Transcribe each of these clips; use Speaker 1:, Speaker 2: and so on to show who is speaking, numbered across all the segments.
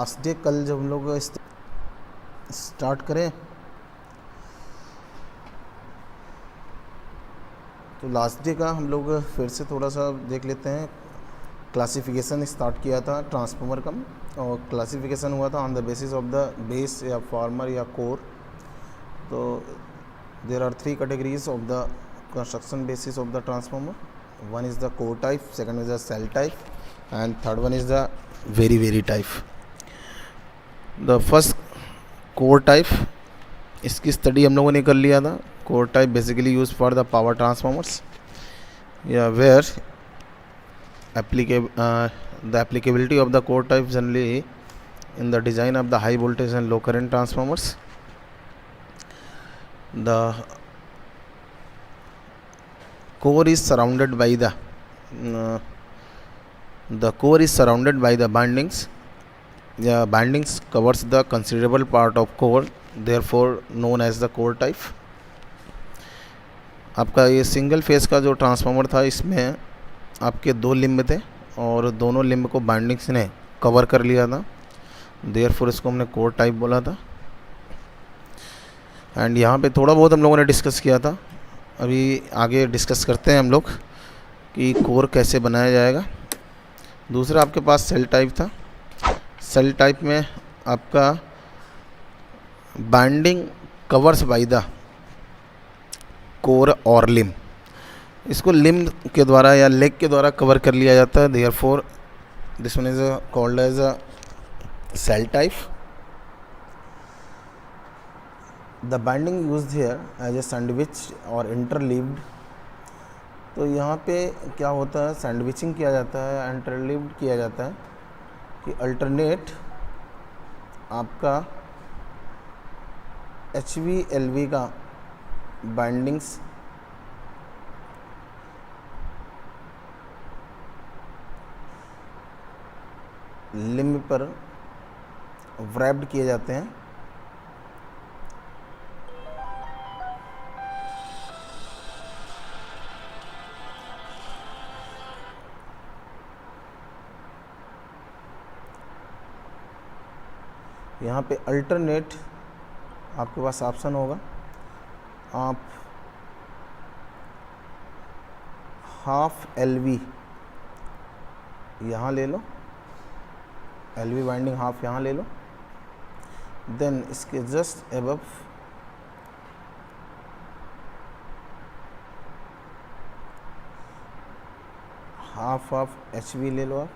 Speaker 1: Last day कल जब हम लोग स्टार्ट करें तो लास्ट डे का हम लोग फिर से थोड़ा सा देख लेते हैं। क्लासिफिकेशन स्टार्ट किया था ट्रांसफार्मर का, और क्लासिफिकेशन हुआ था on the basis of the base या फॉर्मर या कोर। तो there are 3 categories of the construction basis of the transformer. One is the core type, second is the shell type, and third one is the berry type. The first core type, इसकी study हम लोगों ने कर लिया था। Core type basically use for the power transformers, या where the applicability of the core type generally in the design of the high voltage and low current transformers. The core is surrounded by the bindings. The bindings covers the considerable part of core, therefore known as the core type. आपका ये single phase का जो transformer था, इसमें आपके 2 limb थे और दोनों लिम्ब को बाइंडिंग्स ने कवर कर लिया था, देयरफॉर इसको हमने कोर टाइप बोला था। एंड यहाँ पे थोड़ा बहुत हम लोगों ने डिस्कस किया था, अभी आगे डिस्कस करते हैं हम लोग कि कोर कैसे बनाया जाएगा। दूसरा आपके पास सेल टाइप था। सेल टाइप में आपका binding covers by the core और लिम्ब, इसको लिम्ब के द्वारा या लेग के द्वारा कवर कर लिया जाता है, therefore this one is called as a shell type. The winding used here as a sandwich और इंटरलीव्ड। तो यहाँ पे क्या होता है, सैंडविचिंग किया जाता है, इंटरलीव्ड किया जाता है कि अल्टरनेट आपका HV/LV का बाइंडिंग्स लिम्ब पर व्रैप्ड किए जाते हैं। यहाँ पे अल्टरनेट आपके पास ऑप्शन होगा, आप हाफ LV यहाँ ले लो, LV बाइंडिंग हाफ यहाँ ले लो, देन इसके just above half of HV ले लो आप।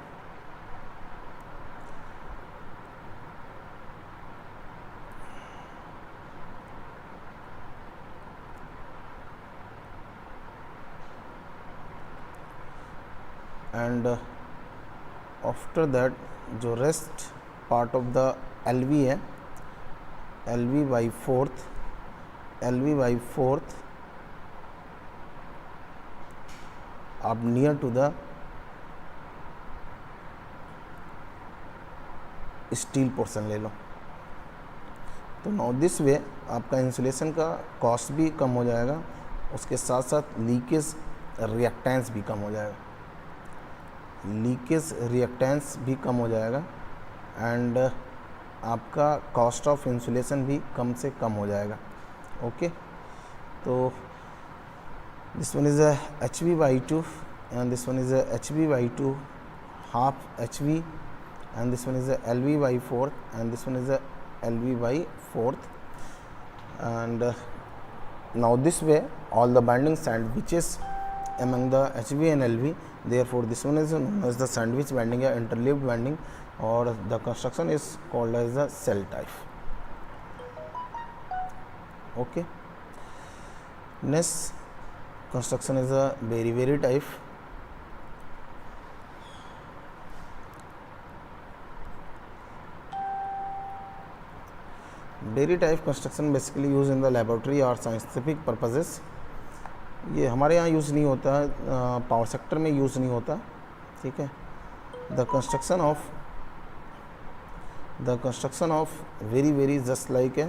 Speaker 1: एंड आफ्टर दैट जो rest part of the LV है, LV/4 आप near to the steel portion ले लो। तो नाउ दिस वे आपका इंसुलेशन का कॉस्ट भी कम हो जाएगा, उसके साथ साथ लीकेज रिएक्टेंस भी कम हो जाएगा, एंड आपका कॉस्ट ऑफ इंसुलेशन भी कम से कम हो जाएगा। ओके, तो this one is a HV/2 and this one is a HV/2 half HV, and this one is a LV/4 and this one is a LV/4, and now this way all the binding sandwiches among the HV and LV, therefore this one is known as the sandwich binding or interleaved binding, or the construction is called as the cell type. Okay, next construction is a very type. Dairy type construction basically use in the laboratory और scientific purposes. ये हमारे यहाँ use नहीं होता है, power sector में use नहीं होता, ठीक है। The construction of very just like a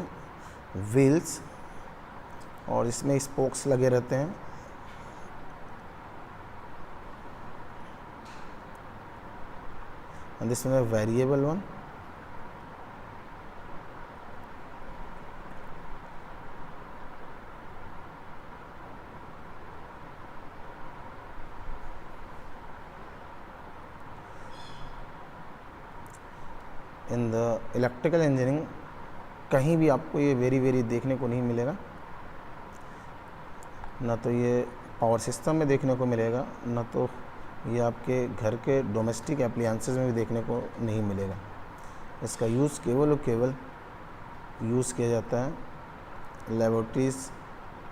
Speaker 1: wheels, और इसमें स्पोक्स लगे रहते हैं। And this one a variable one, in the electrical engineering कहीं भी आपको ये वेरी देखने को नहीं मिलेगा, ना तो ये पावर सिस्टम में देखने को मिलेगा, ना तो ये आपके घर के डोमेस्टिक एप्लियंसेस में भी देखने को नहीं मिलेगा। इसका यूज़ केवल और केवल यूज़ किया जाता है लेबोरेटरीज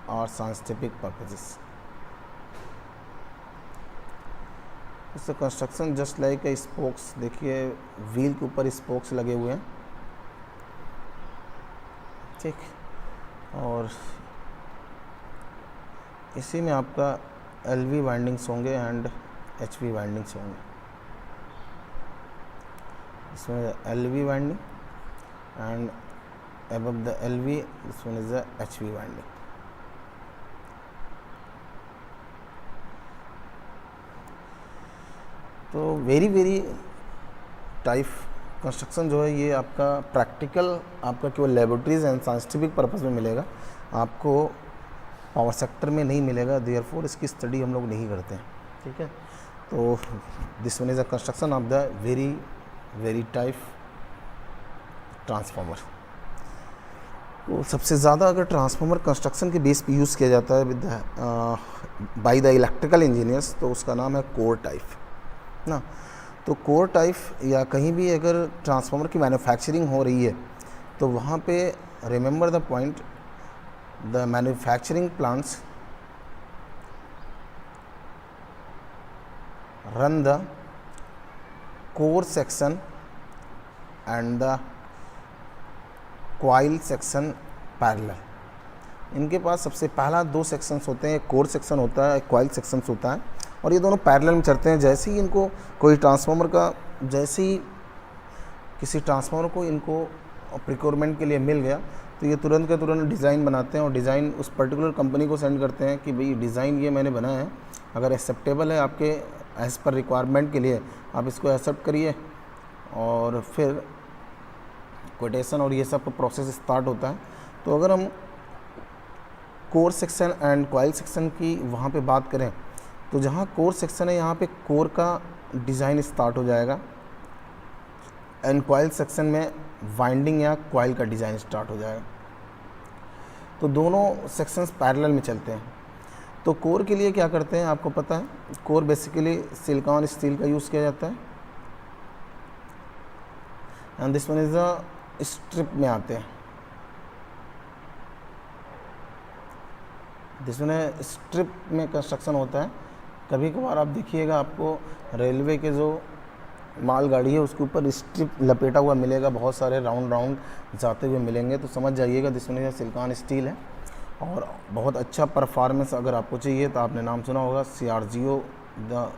Speaker 1: और साइंटिफिक पर्पजेस। इसका construction just like a spokes, देखिए व्हील के ऊपर स्पोक्स लगे हुए हैं, ठीक, और इसी में आपका LV वाइंडिंग्स होंगे एंड HV वाइंडिंग्स होंगे। इसमें LV winding and above the LV this one is the HV winding। तो वेरी टाइप कंस्ट्रक्शन जो है ये आपका प्रैक्टिकल आपका केवल लेबोरेटरीज एंड साइंटिफिक पर्पस में मिलेगा, आपको पावर सेक्टर में नहीं मिलेगा, देयरफॉर इसकी स्टडी हम लोग नहीं करते हैं, ठीक है। तो this one is a construction of the berry type transformer. तो सबसे ज़्यादा अगर ट्रांसफार्मर कंस्ट्रक्शन के बेस पे यूज़ किया जाता है with by the electrical engineers, तो उसका नाम है कोर टाइप ना। तो कोर टाइप या कहीं भी अगर ट्रांसफार्मर की मैन्युफैक्चरिंग हो रही है तो वहाँ पे remember the point, the manufacturing plants run the core section and the coil section parallel। इनके पास सबसे पहला 2 सेक्शंस होते हैं, एक कोर सेक्शन होता है, एक कॉइल सेक्शंस होता है, और ये दोनों पैरेलल में चलते हैं। जैसे ही इनको कोई ट्रांसफार्मर का, जैसे ही किसी ट्रांसफार्मर को इनको प्रिक्योरमेंट के लिए मिल गया तो ये तुरंत के तुरंत डिज़ाइन बनाते हैं और डिज़ाइन उस पर्टिकुलर कंपनी को सेंड करते हैं कि भाई डिज़ाइन ये मैंने बनाया है, अगर एक्सेप्टेबल है आपके एज़ पर रिक्वायरमेंट के लिए आप इसको एक्सेप्ट करिए, और फिर कोटेशन और ये सब प्रोसेस स्टार्ट होता है। तो अगर हम core section and coil section की वहाँ पे बात करें तो जहाँ कोर सेक्शन है यहाँ पे कोर का डिज़ाइन स्टार्ट हो जाएगा एंड कॉइल सेक्शन में वाइंडिंग या कॉइल का डिज़ाइन स्टार्ट हो जाएगा। तो दोनों सेक्शंस पैरेलल में चलते हैं। तो कोर के लिए क्या करते हैं आपको पता है, कोर बेसिकली सिलिकॉन स्टील का यूज़ किया जाता है and this one is a strip में आते हैं। दिस वन स्ट्रिप में कंस्ट्रक्शन होता है। कभी कभार आप देखिएगा आपको रेलवे के जो मालगाड़ी है उसके ऊपर स्ट्रिप लपेटा हुआ मिलेगा, बहुत सारे राउंड जाते हुए मिलेंगे, तो समझ जाइएगा this one is silicon steel है। और बहुत अच्छा परफॉर्मेंस अगर आपको चाहिए तो आपने नाम सुना होगा CRGO, the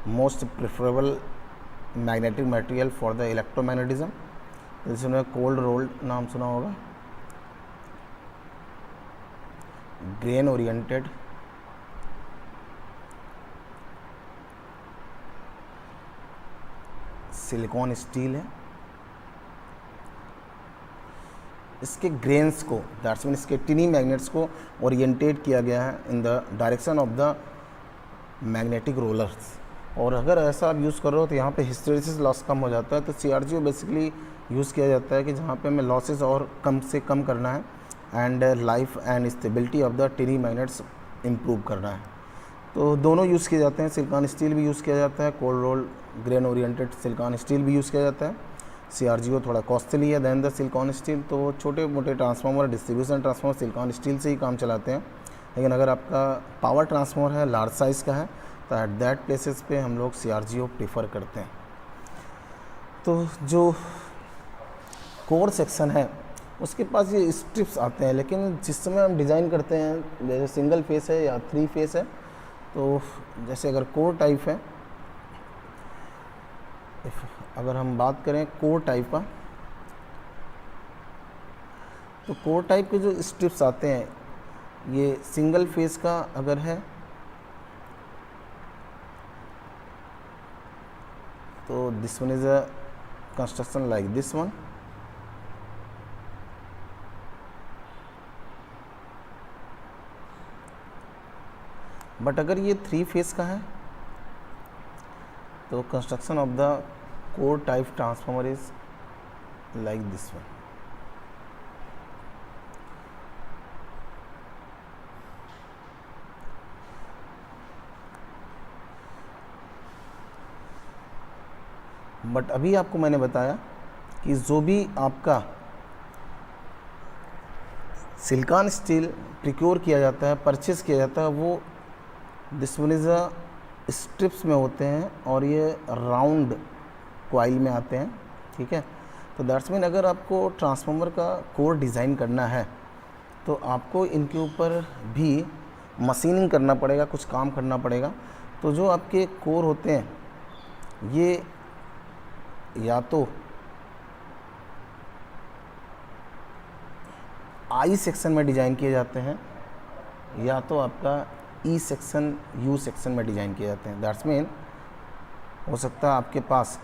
Speaker 1: most preferable magnetic material for the electromagnetism. जिसमें कोल्ड रोल्ड नाम सुना होगा, ग्रेन ओरिएंटेड, सिलिकॉन स्टील है। इसके ग्रेन्स को, दैट्स मीन इसके टिनी मैग्नेट्स को ओरिएंटेड किया गया है in the direction of the magnetic rollers. और अगर ऐसा आप यूज़ कर रहे हो तो यहाँ पे हिस्टेरेसिस लॉस कम हो जाता है। तो CRGO बेसिकली यूज़ किया जाता है कि जहाँ पे हमें लॉसेस और कम से कम करना है and life and stability of the टिनी magnets improve करना है। तो दोनों यूज़ किए जाते हैं। सिलिकॉन स्टील भी यूज़ किया जाता है, cold roll grain oriented silicon steel भी यूज़ किया जाता है। CRGO थोड़ा कॉस्टली है दैन द सिलिकॉन स्टील। तो छोटे मोटे transformer, distribution transformer silicon steel से ही काम चलाते हैं। लेकिन अगर आपका पावर ट्रांसफार्मर है, लार्ज साइज़ का है, तो एट दैट प्लेसेस पे हम लोग CRGO प्रीफर करते हैं। तो जो कोर सेक्शन है उसके पास ये स्ट्रिप्स आते हैं, लेकिन जिस समय हम डिज़ाइन करते हैं जैसे सिंगल फेस है या 3 फेस है, तो जैसे अगर कोर टाइप है, अगर हम बात करें कोर टाइप का, तो कोर टाइप के जो स्ट्रिप्स आते हैं ये सिंगल फेस का अगर है तो this one is a construction like this one, but अगर ये 3 फेस का है तो construction of the core type transformer is like this one. But अभी आपको मैंने बताया कि जो भी आपका सिलिकॉन स्टील प्रिक्योर किया जाता है, परचेज किया जाता है, वो this one is a strips में होते हैं और ये राउंड कॉइल में आते हैं, ठीक है। तो दैट्स मीन अगर आपको ट्रांसफार्मर का कोर डिज़ाइन करना है तो आपको इनके ऊपर भी मशीनिंग करना पड़ेगा, कुछ काम करना पड़ेगा। तो जो आपके कोर होते हैं ये या तो आई सेक्शन में डिज़ाइन किए जाते हैं या तो आपका ई सेक्शन, यू सेक्शन में डिज़ाइन किए जाते हैं। दैट्स मीन हो सकता है आपके पास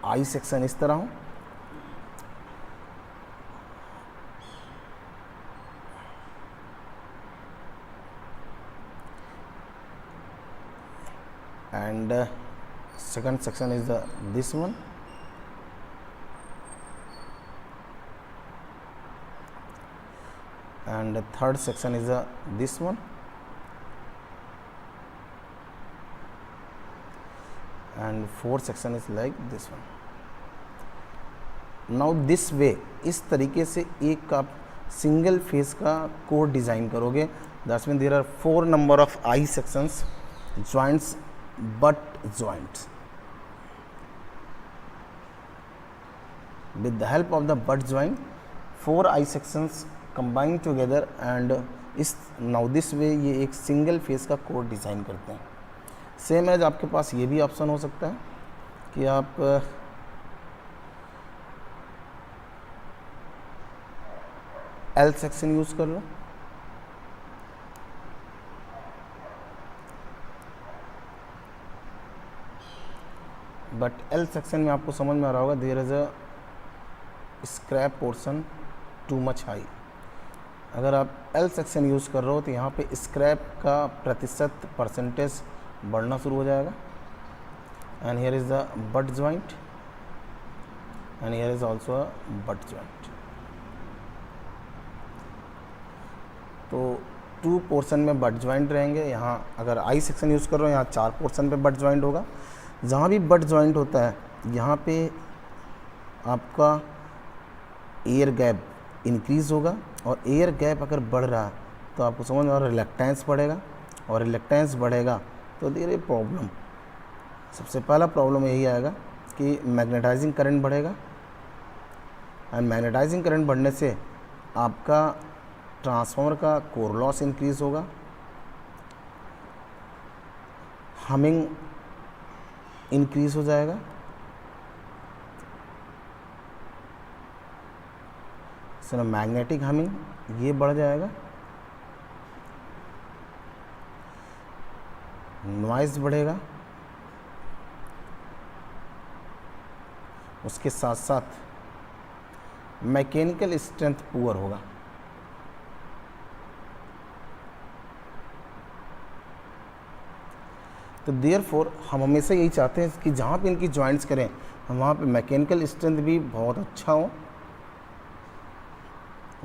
Speaker 1: आई सेक्शन इस तरह हो, and second section is this one, and third section is this one, and fourth section is like this one. Now this way, इस तरीके से एक आप सिंगल फेस का कोर डिज़ाइन करोगे। That's mean there are 4 number of I sections, joints, butt joints. With the help of the butt joint, 4 I sections combine together and इस now this way ये एक सिंगल फेस का core design करते हैं। Same as आपके पास ये भी option हो सकता है कि आप एल सेक्शन यूज़ कर लो, बट एल सेक्शन में आपको समझ में आ रहा होगा there is a scrap portion too much high. अगर आप एल सेक्शन यूज़ कर रहे हो तो यहाँ पे स्क्रैप का प्रतिशत परसेंटेज बढ़ना शुरू हो जाएगा। And here is the butt joint and here is also a butt joint. तो 2 पोर्शन में बट जॉइंट रहेंगे। यहाँ अगर आई सेक्शन यूज़ कर रहे हो यहाँ 4 पोर्शन पे बट जॉइंट होगा। जहाँ भी बट जॉइंट होता है यहाँ पे आपका एयर गैप इंक्रीज़ होगा और एयर गैप अगर बढ़ रहा है तो आपको समझ में आ रहा है रिलक्टेंस बढ़ेगा, और रिलक्टेंस बढ़ेगा तो देयर ए प्रॉब्लम। सबसे पहला प्रॉब्लम यही आएगा कि मैग्नेटाइजिंग करंट बढ़ेगा, एंड मैग्नेटाइजिंग करंट बढ़ने से आपका ट्रांसफार्मर का कोर लॉस इंक्रीज़ होगा, हमिंग इंक्रीज हो जाएगा, सर मैग्नेटिक हमिंग ये बढ़ जाएगा, नॉइज़ बढ़ेगा, उसके साथ साथ मैकेनिकल स्ट्रेंथ पुअर होगा। तो देयरफॉर हम हमेशा यही चाहते हैं कि जहाँ पे इनकी जॉइंट्स करें हम वहाँ पे मैकेनिकल स्ट्रेंथ भी बहुत अच्छा हो,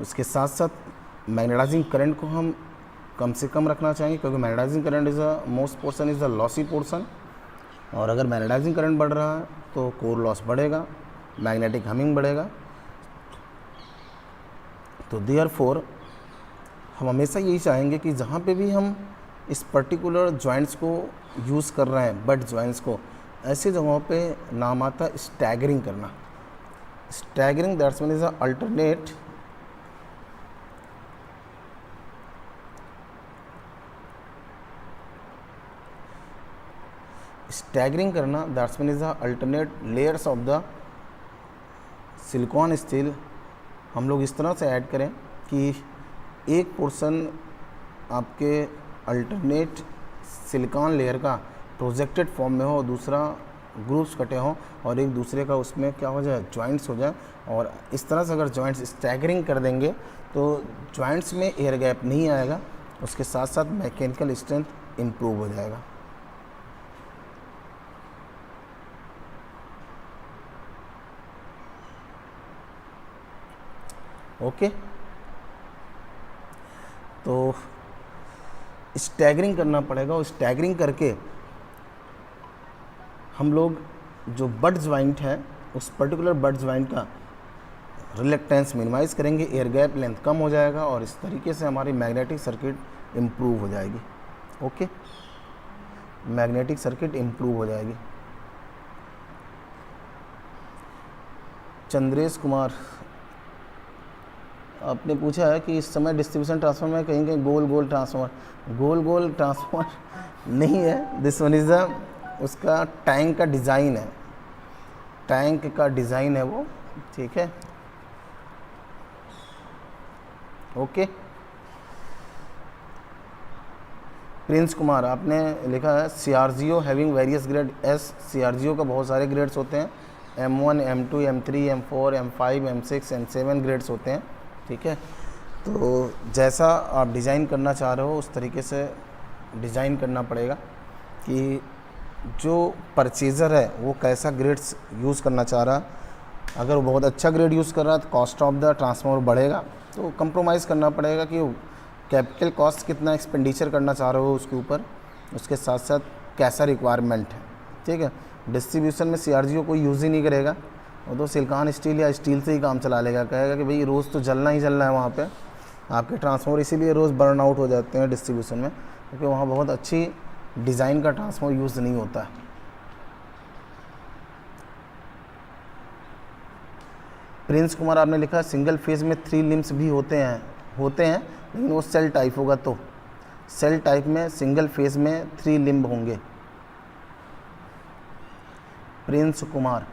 Speaker 1: उसके साथ साथ मैग्नेटाइजिंग करंट को हम कम से कम रखना चाहेंगे, क्योंकि magnetising current is a most portion is the lossy portion, और अगर मैग्नेटाइजिंग करंट बढ़ रहा है तो कोर लॉस बढ़ेगा, मैग्नेटिक हमिंग बढ़ेगा। तो देयरफॉर हम हमेशा यही चाहेंगे कि जहाँ पे भी हम इस पर्टिकुलर जॉइंट्स को यूज़ कर रहे हैं, बट जॉइंट्स को, ऐसे जगहों पे नाम आता है स्टैगरिंग करना। Staggering that's mean is a alternate staggering करना, that's mean is a alternate layers of the silicon steel हम लोग इस तरह से ऐड करें कि एक पोर्शन आपके अल्टरनेट सिलिकॉन लेयर का प्रोजेक्टेड फॉर्म में हो, दूसरा ग्रुप्स कटे हों और एक दूसरे का उसमें क्या हो जाए, जॉइंट्स हो जाए। और इस तरह से अगर जॉइंट्स स्टैगरिंग कर देंगे तो जॉइंट्स में एयर गैप नहीं आएगा, उसके साथ साथ मैकेनिकल स्ट्रेंथ इम्प्रूव हो जाएगा। ओके, तो स्टैगरिंग करना पड़ेगा और स्टैगरिंग करके हम लोग जो बड ज्वाइंट है उस पर्टिकुलर बड ज्वाइंट का रिलक्टेंस मिनिमाइज़ करेंगे, एयर गैप लेंथ कम हो जाएगा और इस तरीके से हमारी मैग्नेटिक सर्किट इम्प्रूव हो जाएगी। ओके, मैग्नेटिक सर्किट इम्प्रूव हो जाएगी। चंद्रेश कुमार, आपने पूछा है कि इस समय डिस्ट्रीब्यूशन ट्रांसफार्मर में कहीं कहीं गोल गोल ट्रांसफार्मर नहीं है। दिस वन इज़ द उसका टैंक का डिज़ाइन है, टैंक का डिज़ाइन है वो, ठीक है। ओके, प्रिंस कुमार, आपने लिखा है CRGO having various grade. S, CRGO का बहुत सारे ग्रेड्स होते हैं, M1, M2, M3, M4, M5, M6, M7 grades होते हैं, ठीक है। तो जैसा आप डिज़ाइन करना चाह रहे हो उस तरीके से डिज़ाइन करना पड़ेगा कि जो परचेज़र है वो कैसा ग्रेड्स यूज़ करना चाह रहा है। अगर वो बहुत अच्छा ग्रेड यूज़ कर रहा है तो कॉस्ट ऑफ द ट्रांसफार्मर बढ़ेगा, तो कंप्रोमाइज़ करना पड़ेगा कि कैपिटल कॉस्ट कितना एक्सपेंडिचर करना चाह रहे हो उसके ऊपर, उसके साथ साथ कैसा रिक्वायरमेंट है, ठीक है। डिस्ट्रीब्यूशन में CRGO कोई यूज़ ही नहीं करेगा, वो तो सिलिकॉन स्टील या स्टील से ही काम चला लेगा, कहेगा कि भाई रोज़ तो जलना ही जलना है वहाँ पे। आपके ट्रांसफार्मर इसीलिए रोज़ बर्न आउट हो जाते हैं डिस्ट्रीब्यूशन में, क्योंकि वहाँ बहुत अच्छी डिज़ाइन का ट्रांसफार्मर यूज़ नहीं होता है। प्रिंस कुमार, आपने लिखा सिंगल फेज में 3 लिम्स भी होते हैं लेकिन वो सेल टाइप होगा, तो सेल टाइप में सिंगल फेज में 3 लिम्ब होंगे। प्रिंस कुमार,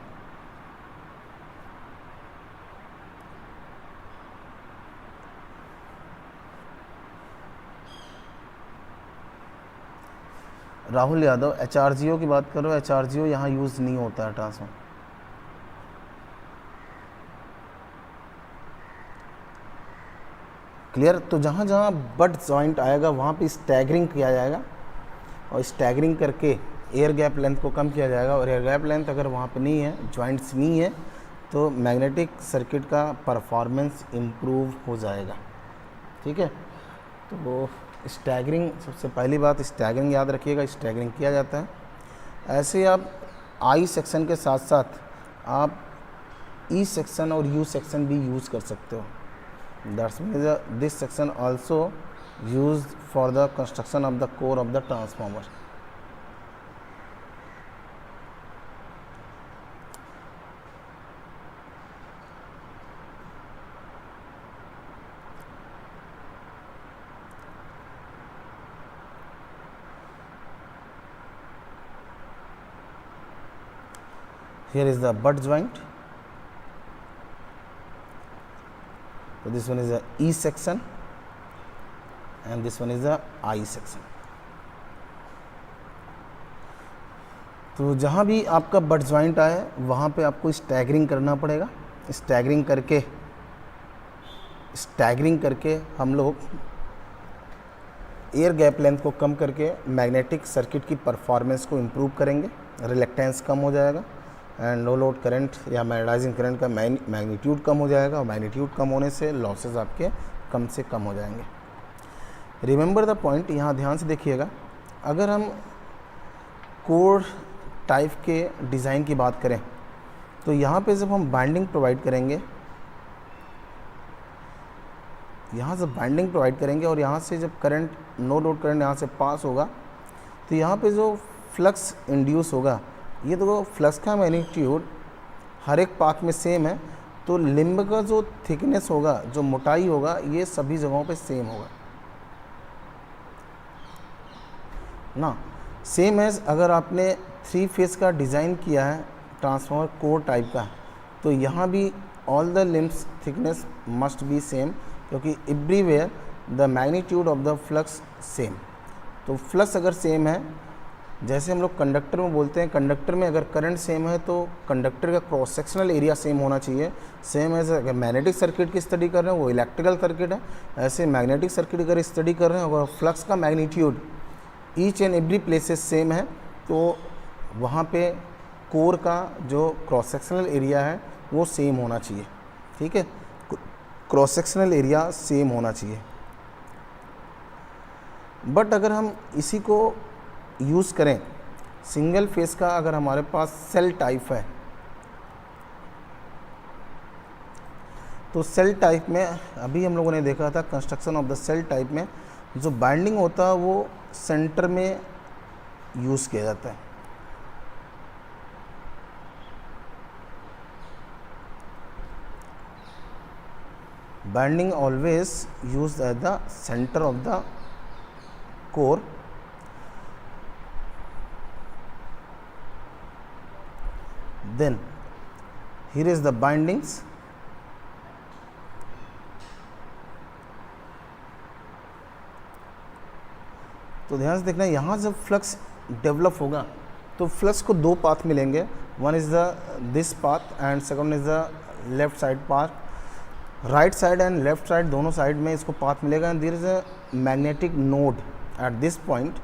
Speaker 1: राहुल यादव, HRGO की बात करो, HRGO यहाँ यूज़ नहीं होता है ट्रांसफार्मर। क्लियर। तो जहाँ जहाँ बट जॉइंट आएगा वहाँ पे स्टैगरिंग किया जाएगा और स्टैगरिंग करके एयर गैप लेंथ को कम किया जाएगा, और एयर गैप लेंथ अगर वहाँ पे नहीं है, जॉइंट्स नहीं है, तो मैग्नेटिक सर्किट का परफॉर्मेंस इम्प्रूव हो जाएगा, ठीक है। तो वो स्टैगरिंग, सबसे पहली बात स्टैगरिंग याद रखिएगा, स्टैगरिंग किया जाता है। ऐसे आप आई सेक्शन के साथ साथ आप ई सेक्शन और यू सेक्शन भी यूज़ कर सकते हो। That means this section also used for the construction of the core of the transformer. Here is the butt joint. So this one is the E section and this one is the I section. तो जहाँ भी आपका but joint आए वहाँ पे आपको staggering करना पड़ेगा। स्टैगरिंग करके हम लोग एयर गैप लेंथ को कम करके मैग्नेटिक सर्किट की परफॉर्मेंस को इम्प्रूव करेंगे, रिलेक्टेंस कम हो जाएगा एंड नो लोड करंट या मैग्नेटाइजिंग करंट का मैग्नीट्यूड कम हो जाएगा, और मैग्नीट्यूड कम होने से लॉसेस आपके कम से कम हो जाएंगे। रिमेंबर द पॉइंट, यहाँ ध्यान से देखिएगा। अगर हम कोर टाइप के डिज़ाइन की बात करें तो यहाँ पे जब हम बाइंडिंग प्रोवाइड करेंगे, यहाँ से बाइंडिंग प्रोवाइड करेंगे और यहाँ से जब करंट, नो लोड करंट यहाँ से पास होगा तो यहाँ पे जो फ्लक्स इंड्यूस होगा, ये तो फ्लक्स का मैग्नीट्यूड हर एक पाथ में सेम है, तो लिम्ब का जो थिकनेस होगा, जो मोटाई होगा, ये सभी जगहों पे सेम होगा ना। सेम एज अगर आपने 3 फेज का डिज़ाइन किया है ट्रांसफार्मर कोर टाइप का, तो यहाँ भी all the limbs thickness must be same, क्योंकि everywhere the magnitude of the flux same. तो फ्लक्स अगर सेम है, जैसे हम लोग कंडक्टर में बोलते हैं, कंडक्टर में अगर करंट सेम है तो कंडक्टर का क्रॉस सेक्शनल एरिया सेम होना चाहिए। सेम एज अगर मैग्नेटिक सर्किट की स्टडी कर रहे हैं, वो इलेक्ट्रिकल सर्किट है, ऐसे मैग्नेटिक सर्किट अगर स्टडी कर रहे हैं और फ्लक्स का magnitude each and every places same है, तो वहाँ पे कोर का जो क्रॉस सेक्शनल एरिया है वो सेम होना चाहिए, ठीक है। क्रॉस सेक्शनल एरिया सेम होना चाहिए। बट अगर हम इसी को यूज़ करें सिंगल फेस का, अगर हमारे पास सेल टाइप है तो सेल टाइप में अभी हम लोगों ने देखा था construction of the shell type में जो बाइंडिंग होता है वो सेंटर में यूज़ किया जाता है। Winding always used at the centre of the core. Then here is the bindings, तो ध्यान से देखना यहाँ जब फ्लक्स डेवलप होगा तो फ्लक्स को दो पाथ मिलेंगे, one is the this path and second is the left side path. Right side and left side दोनों साइड में इसको पाथ मिलेगा and there is a magnetic node at this point.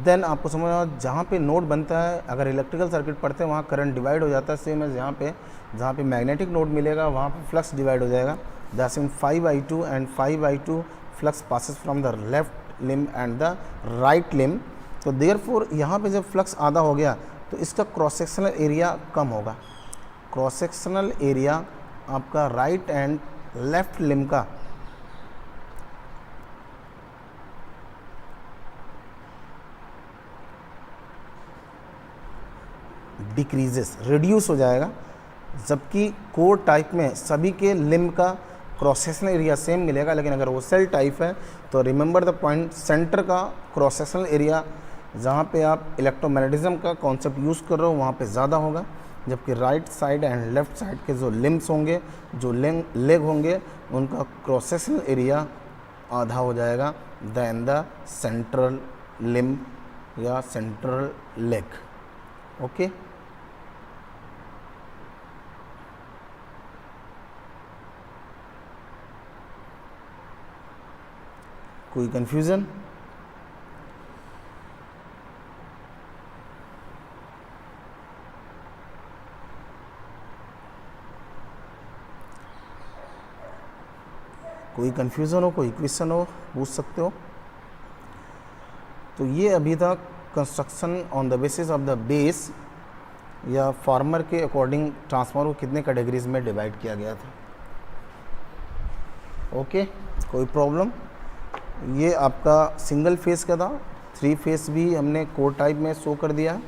Speaker 1: Then आपको समझना जहाँ पे नोड बनता है, अगर इलेक्ट्रिकल सर्किट पढ़ते हैं वहाँ करंट डिवाइड हो जाता है, सेम एज जहाँ पे मैग्नेटिक नोड मिलेगा वहाँ पे फ्लक्स डिवाइड हो जाएगा। That's mean 5/2 and 5/2 flux passes from the left limb and the right limb. तो देयरफॉर यहाँ पे जब फ्लक्स आधा हो गया तो इसका क्रॉस सेक्शनल एरिया कम होगा। क्रॉस सेक्शनल एरिया आपका राइट एंड लेफ्ट लिम का डिक्रीजेस, रिड्यूस हो जाएगा, जबकि कोर टाइप में सभी के लिम का क्रॉस सेक्शनल एरिया सेम मिलेगा। लेकिन अगर वो सेल टाइप है तो रिमेंबर द पॉइंट, सेंटर का क्रॉस सेक्शनल एरिया जहाँ पे आप इलेक्ट्रोमैग्नेटिज्म का कॉन्सेप्ट यूज़ कर रहे हो वहाँ पे ज़्यादा होगा, जबकि right side and left side के जो लिम्स होंगे, जो लेग होंगे, उनका क्रॉस सेक्शनल एरिया आधा हो जाएगा देन द सेंट्रल लिम या सेंट्रल लेग। ओके, कोई कंफ्यूजन? कोई कंफ्यूजन हो, कोई क्वेश्चन हो, पूछ सकते हो। तो ये अभी तक construction on the basis of the base या फार्मर के अकॉर्डिंग ट्रांसफार्मर को कितने कैटेगरीज में डिवाइड किया गया था। ओके, कोई प्रॉब्लम? ये आपका सिंगल फेस का था, 3 फेस भी हमने कोर टाइप में शो कर दिया।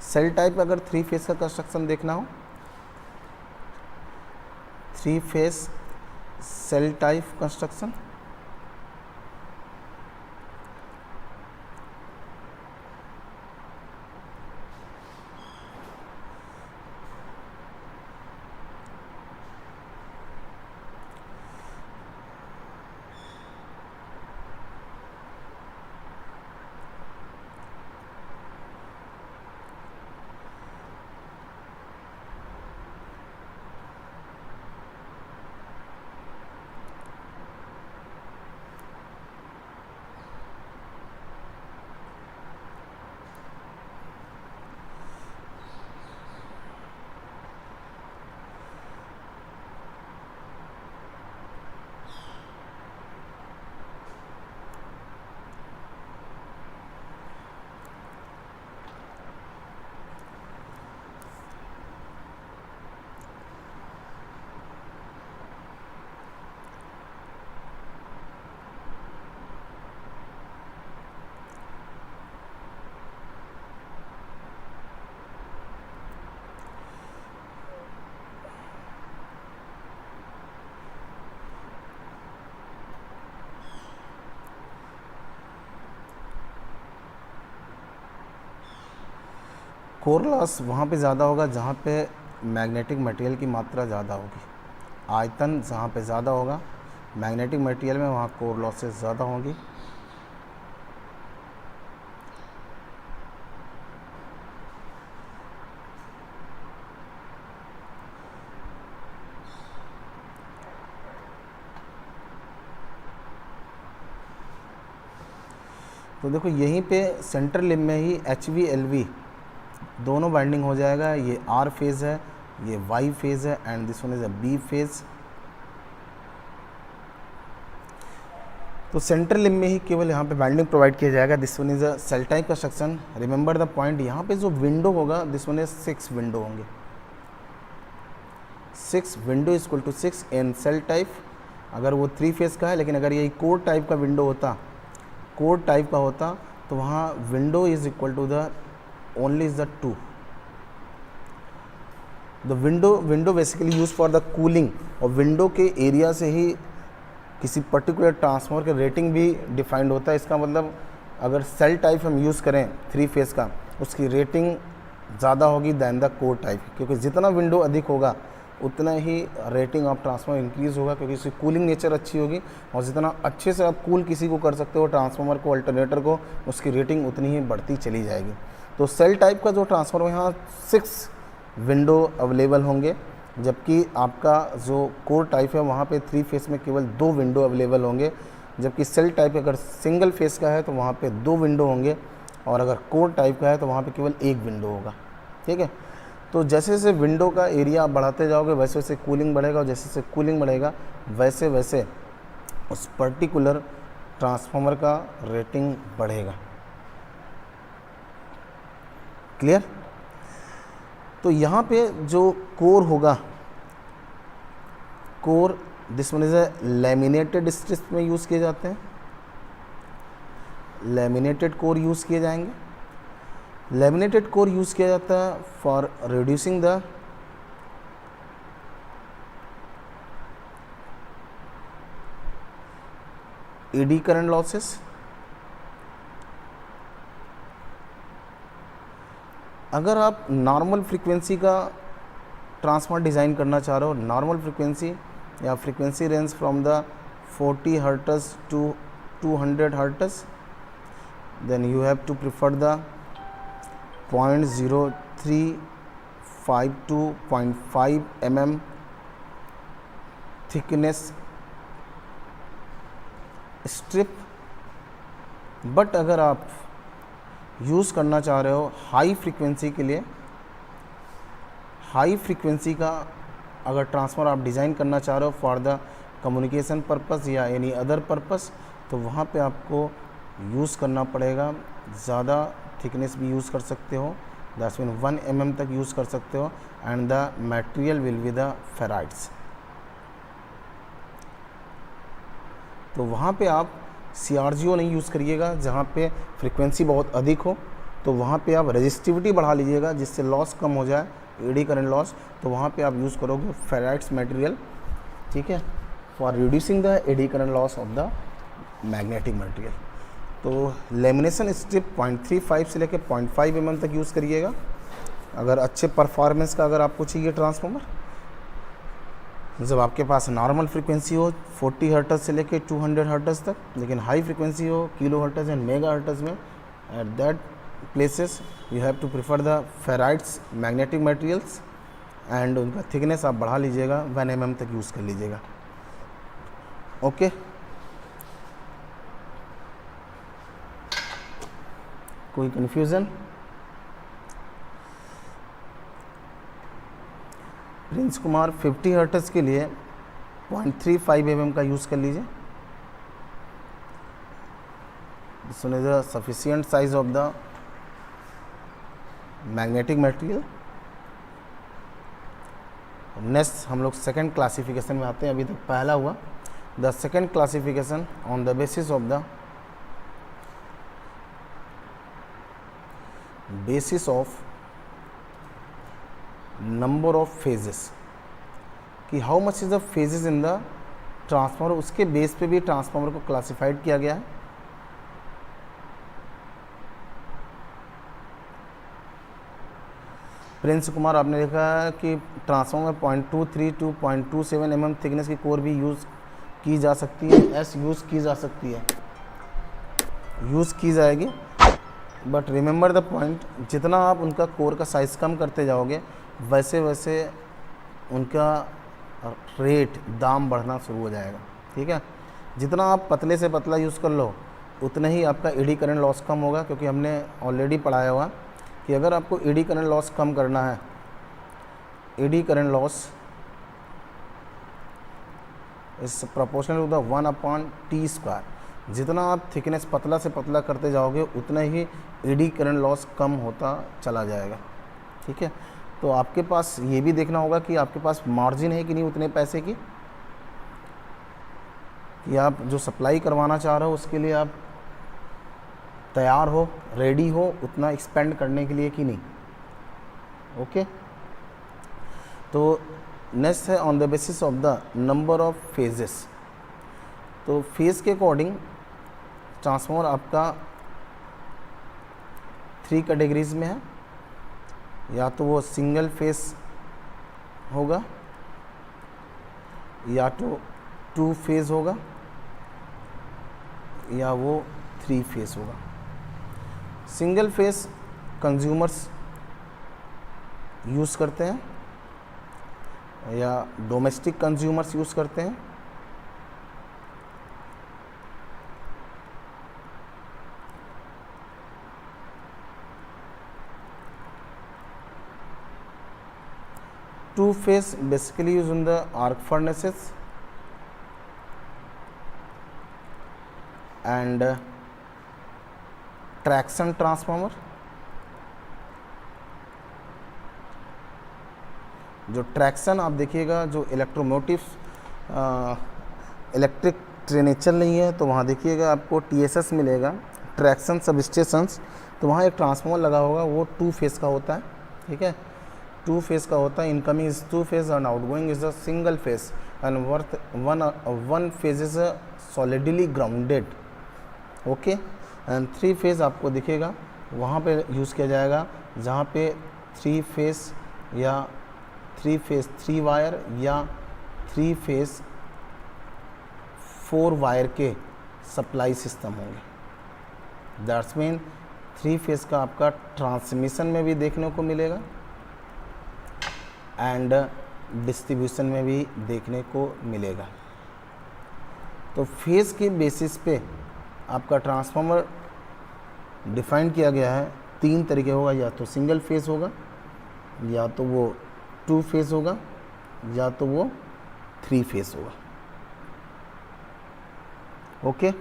Speaker 1: सेल टाइप अगर 3 फेस का कंस्ट्रक्शन देखना हो, 3 phase shell type construction, core loss वहाँ पे ज़्यादा होगा जहाँ पे मैग्नेटिक मटेरियल की मात्रा ज़्यादा होगी। आयतन जहाँ पे ज़्यादा होगा मैग्नेटिक मटेरियल में, वहाँ कोर लॉसेस ज़्यादा होंगी। तो देखो यहीं पे सेंटर लिम में ही HV LV दोनों बाइंडिंग हो जाएगा। ये R फेज़ है, ये Y फेज़ है and this one is a B phase. तो सेंट्रल लिंब में ही केवल यहाँ पे वाइंडिंग प्रोवाइड किया जाएगा। This one is a shell type construction. Remember the point, यहाँ पे जो विंडो होगा दिस वन इज 6 विंडो होंगे। 6 window is equal to 6 in shell type. अगर वो 3 फेस का है, लेकिन अगर ये कोर टाइप का विंडो होता, कोर टाइप का होता, तो वहाँ window is equal to the only is the 2। The window basically use for the cooling, और विंडो के एरिया से ही किसी पर्टिकुलर ट्रांसफार्मर के रेटिंग भी डिफाइंड होता है। इसका मतलब अगर सेल टाइप हम यूज़ करें 3 फेस का, उसकी रेटिंग ज़्यादा होगी दैन द कोर टाइप, क्योंकि जितना विंडो अधिक होगा उतना ही रेटिंग ऑफ ट्रांसफार्मर इंक्रीज़ होगा, क्योंकि इसकी कूलिंग नेचर अच्छी होगी, और जितना अच्छे से आप कूल किसी को कर सकते हो ट्रांसफार्मर को, अल्टरनेटर को, उसकी रेटिंग उतनी ही बढ़ती चली जाएगी। तो सेल टाइप का जो ट्रांसफार्मर यहाँ 6 विंडो अवेलेबल होंगे, जबकि आपका जो कोर टाइप है वहाँ पे 3 फेस में केवल 2 विंडो अवेलेबल होंगे। जबकि सेल टाइप अगर सिंगल फेस का है तो वहाँ पे 2 विंडो होंगे, और अगर कोर टाइप का है तो वहाँ पे केवल 1 विंडो होगा। ठीक है, तो जैसे जैसे विंडो का एरिया आप बढ़ाते जाओगे वैसे वैसे कूलिंग बढ़ेगा, और जैसे जैसे कूलिंग बढ़ेगा वैसे वैसे उस पर्टिकुलर ट्रांसफार्मर का रेटिंग बढ़ेगा। क्लियर? तो यहाँ पे जो कोर होगा, core this one is a laminated strip में यूज़ किए जाते हैं, लैमिनेटेड कोर यूज़ किए जाएंगे। लैमिनेटेड कोर यूज़ किया जाता है for reducing the eddy current losses. अगर आप नॉर्मल फ्रीक्वेंसी का ट्रांसफार्मर डिज़ाइन करना चाह रहे हो, नॉर्मल फ्रीक्वेंसी या frequency range from the 40 hertz to 200 hertz, then you have to prefer the 0.0352 to 0.5 mm thickness strip. But अगर आप यूज़ करना चाह रहे हो हाई फ्रीक्वेंसी के लिए, हाई फ्रीक्वेंसी का अगर ट्रांसफार्मर आप डिज़ाइन करना चाह रहे हो फॉर द कम्युनिकेशन पर्पस या एनी अदर पर्पस, तो वहाँ पे आपको यूज़ करना पड़ेगा, ज़्यादा थिकनेस भी यूज़ कर सकते हो, दैट्स मीन 1 mm तक यूज़ कर सकते हो, and the material will be the ferrites. तो वहाँ पे आप CRGO नहीं यूज़ करिएगा, जहाँ पे फ्रीक्वेंसी बहुत अधिक हो, तो वहाँ पे आप रेजिस्टिविटी बढ़ा लीजिएगा जिससे लॉस कम हो जाए, एडी करंट लॉस, तो वहाँ पे आप यूज़ करोगे फेराइट्स मटेरियल। ठीक है, for reducing the eddy current loss of the magnetic material. तो लेमिनेशन स्ट्रिप 0.35 से लेकर 0.5 mm तक यूज़ करिएगा अगर अच्छे परफॉर्मेंस का अगर आपको चाहिए ट्रांसफार्मर। जब आपके पास नॉर्मल फ्रीक्वेंसी हो 40 हर्ट्ज से लेकर 200 हर्ट्ज तक, लेकिन हाई फ्रीक्वेंसी हो kilo hertz and mega hertz में, at that places you have to prefer the ferrites magnetic materials, and उनका थिकनेस आप बढ़ा लीजिएगा, 1 mm तक यूज़ कर लीजिएगा। ओके, कोई कन्फ्यूज़न? प्रिंस कुमार 50 हर्ट्ज के लिए 0.35 mm का यूज़ कर लीजिए। This one is the sufficient size of the magnetic material. Next हम लोग सेकेंड क्लासिफिकेशन में आते हैं। अभी तक पहला हुआ, the second classification on the basis of number of phases, कि how much is the phases in the transformer, उसके बेस पे भी ट्रांसफार्मर को क्लासिफाइड किया गया है। प्रिंस कुमार, आपने देखा कि ट्रांसफार्मर 0.23 to 0.27 mm थिकनेस की कोर भी यूज़ की जा सकती है, यूज़ की जा सकती है, यूज़ की जाएगी। बट रिमेंबर द पॉइंट, जितना आप उनका कोर का साइज़ कम करते जाओगे वैसे वैसे उनका रेट दाम बढ़ना शुरू हो जाएगा। ठीक है, जितना आप पतले से पतला यूज़ कर लो उतना ही आपका एडी करंट लॉस कम होगा, क्योंकि हमने ऑलरेडी पढ़ाया हुआ कि अगर आपको एडी करंट लॉस कम करना है, eddy current loss is proportional to the 1/T²। जितना आप थिकनेस पतला से पतला करते जाओगे उतना ही एडी करंट लॉस कम होता चला जाएगा। ठीक है, तो आपके पास ये भी देखना होगा कि आपके पास मार्जिन है कि नहीं उतने पैसे की, कि आप जो सप्लाई करवाना चाह रहे हो उसके लिए आप तैयार हो, रेडी हो उतना एक्सपेंड करने के लिए कि नहीं। ओके, तो नेक्स्ट है on the basis of the number of phases. तो फेज के अकॉर्डिंग ट्रांसफॉर्मर आपका 3 कैटेगरीज में है, या तो वो सिंगल फेस होगा, या तो 2 फेज होगा, या वो 3 फेस होगा। सिंगल फेस कंज्यूमर्स यूज़ करते हैं या डोमेस्टिक कंज्यूमर्स यूज़ करते हैं। Two phase basically used in the arc furnaces and traction transformer। जो ट्रैक्शन आप देखिएगा, जो इलेक्ट्रोमोटिव इलेक्ट्रिक ट्रेनें चल रही है तो वहाँ देखिएगा आपको TSS मिलेगा, ट्रैक्शन सब स्टेशंस, तो वहाँ एक ट्रांसफार्मर लगा होगा, वो 2 फेज़ का होता है। ठीक है, 2 फेज़ का होता है। Incoming is 2 phase and outgoing is a single phase and worth one phase is solidly grounded. Okay, and 3 phase आपको दिखेगा वहाँ पे यूज़ किया जाएगा जहाँ पे 3 फेज़ या 3 वायर या 3 फेज़ 4 वायर के सप्लाई सिस्टम होंगे। दैट्स मीन 3 फेज़ का आपका ट्रांसमिशन में भी देखने को मिलेगा एंड डिस्ट्रीब्यूशन में भी देखने को मिलेगा। तो फेज़ के बेसिस पे आपका ट्रांसफार्मर डिफाइन किया गया है। 3 तरीके होगा, या तो सिंगल फेज़ होगा, या तो वो 2 फेज़ होगा, या तो वो 3 फेज़ होगा। ओके,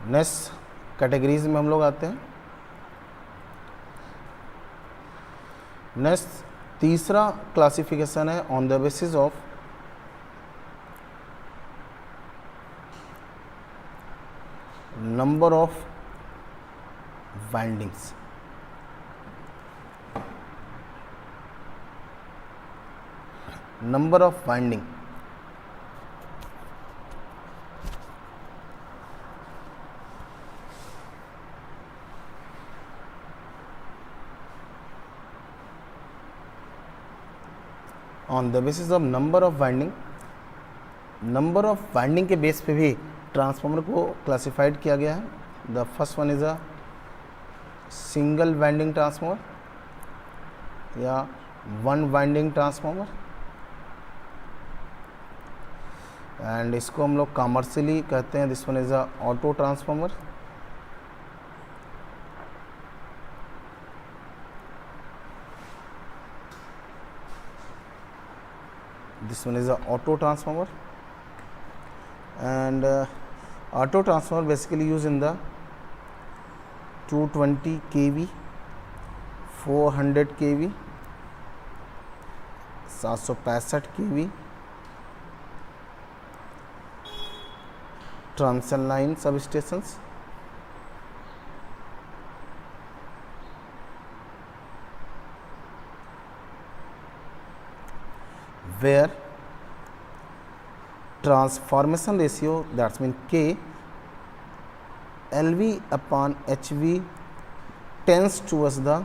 Speaker 1: नेक्स्ट कैटेगरीज में हम लोग आते हैं। नेक्स्ट तीसरा क्लासिफिकेशन है on the basis of number of windings. Number of winding on the basis of number of winding. Number of winding के बेस पे भी ट्रांसफार्मर को क्लासिफाइड किया गया है। The first one is a single winding transformer या 1 winding transformer, and इसको हम लोग कमर्शियली कहते हैं this one is a auto transformer. This one is a auto transformer, and auto transformer basically used in the 220 kV, 400 kV, 765 kV transmission line सब stations, where transformation ratio, that's mean K, LV upon HV tends towards the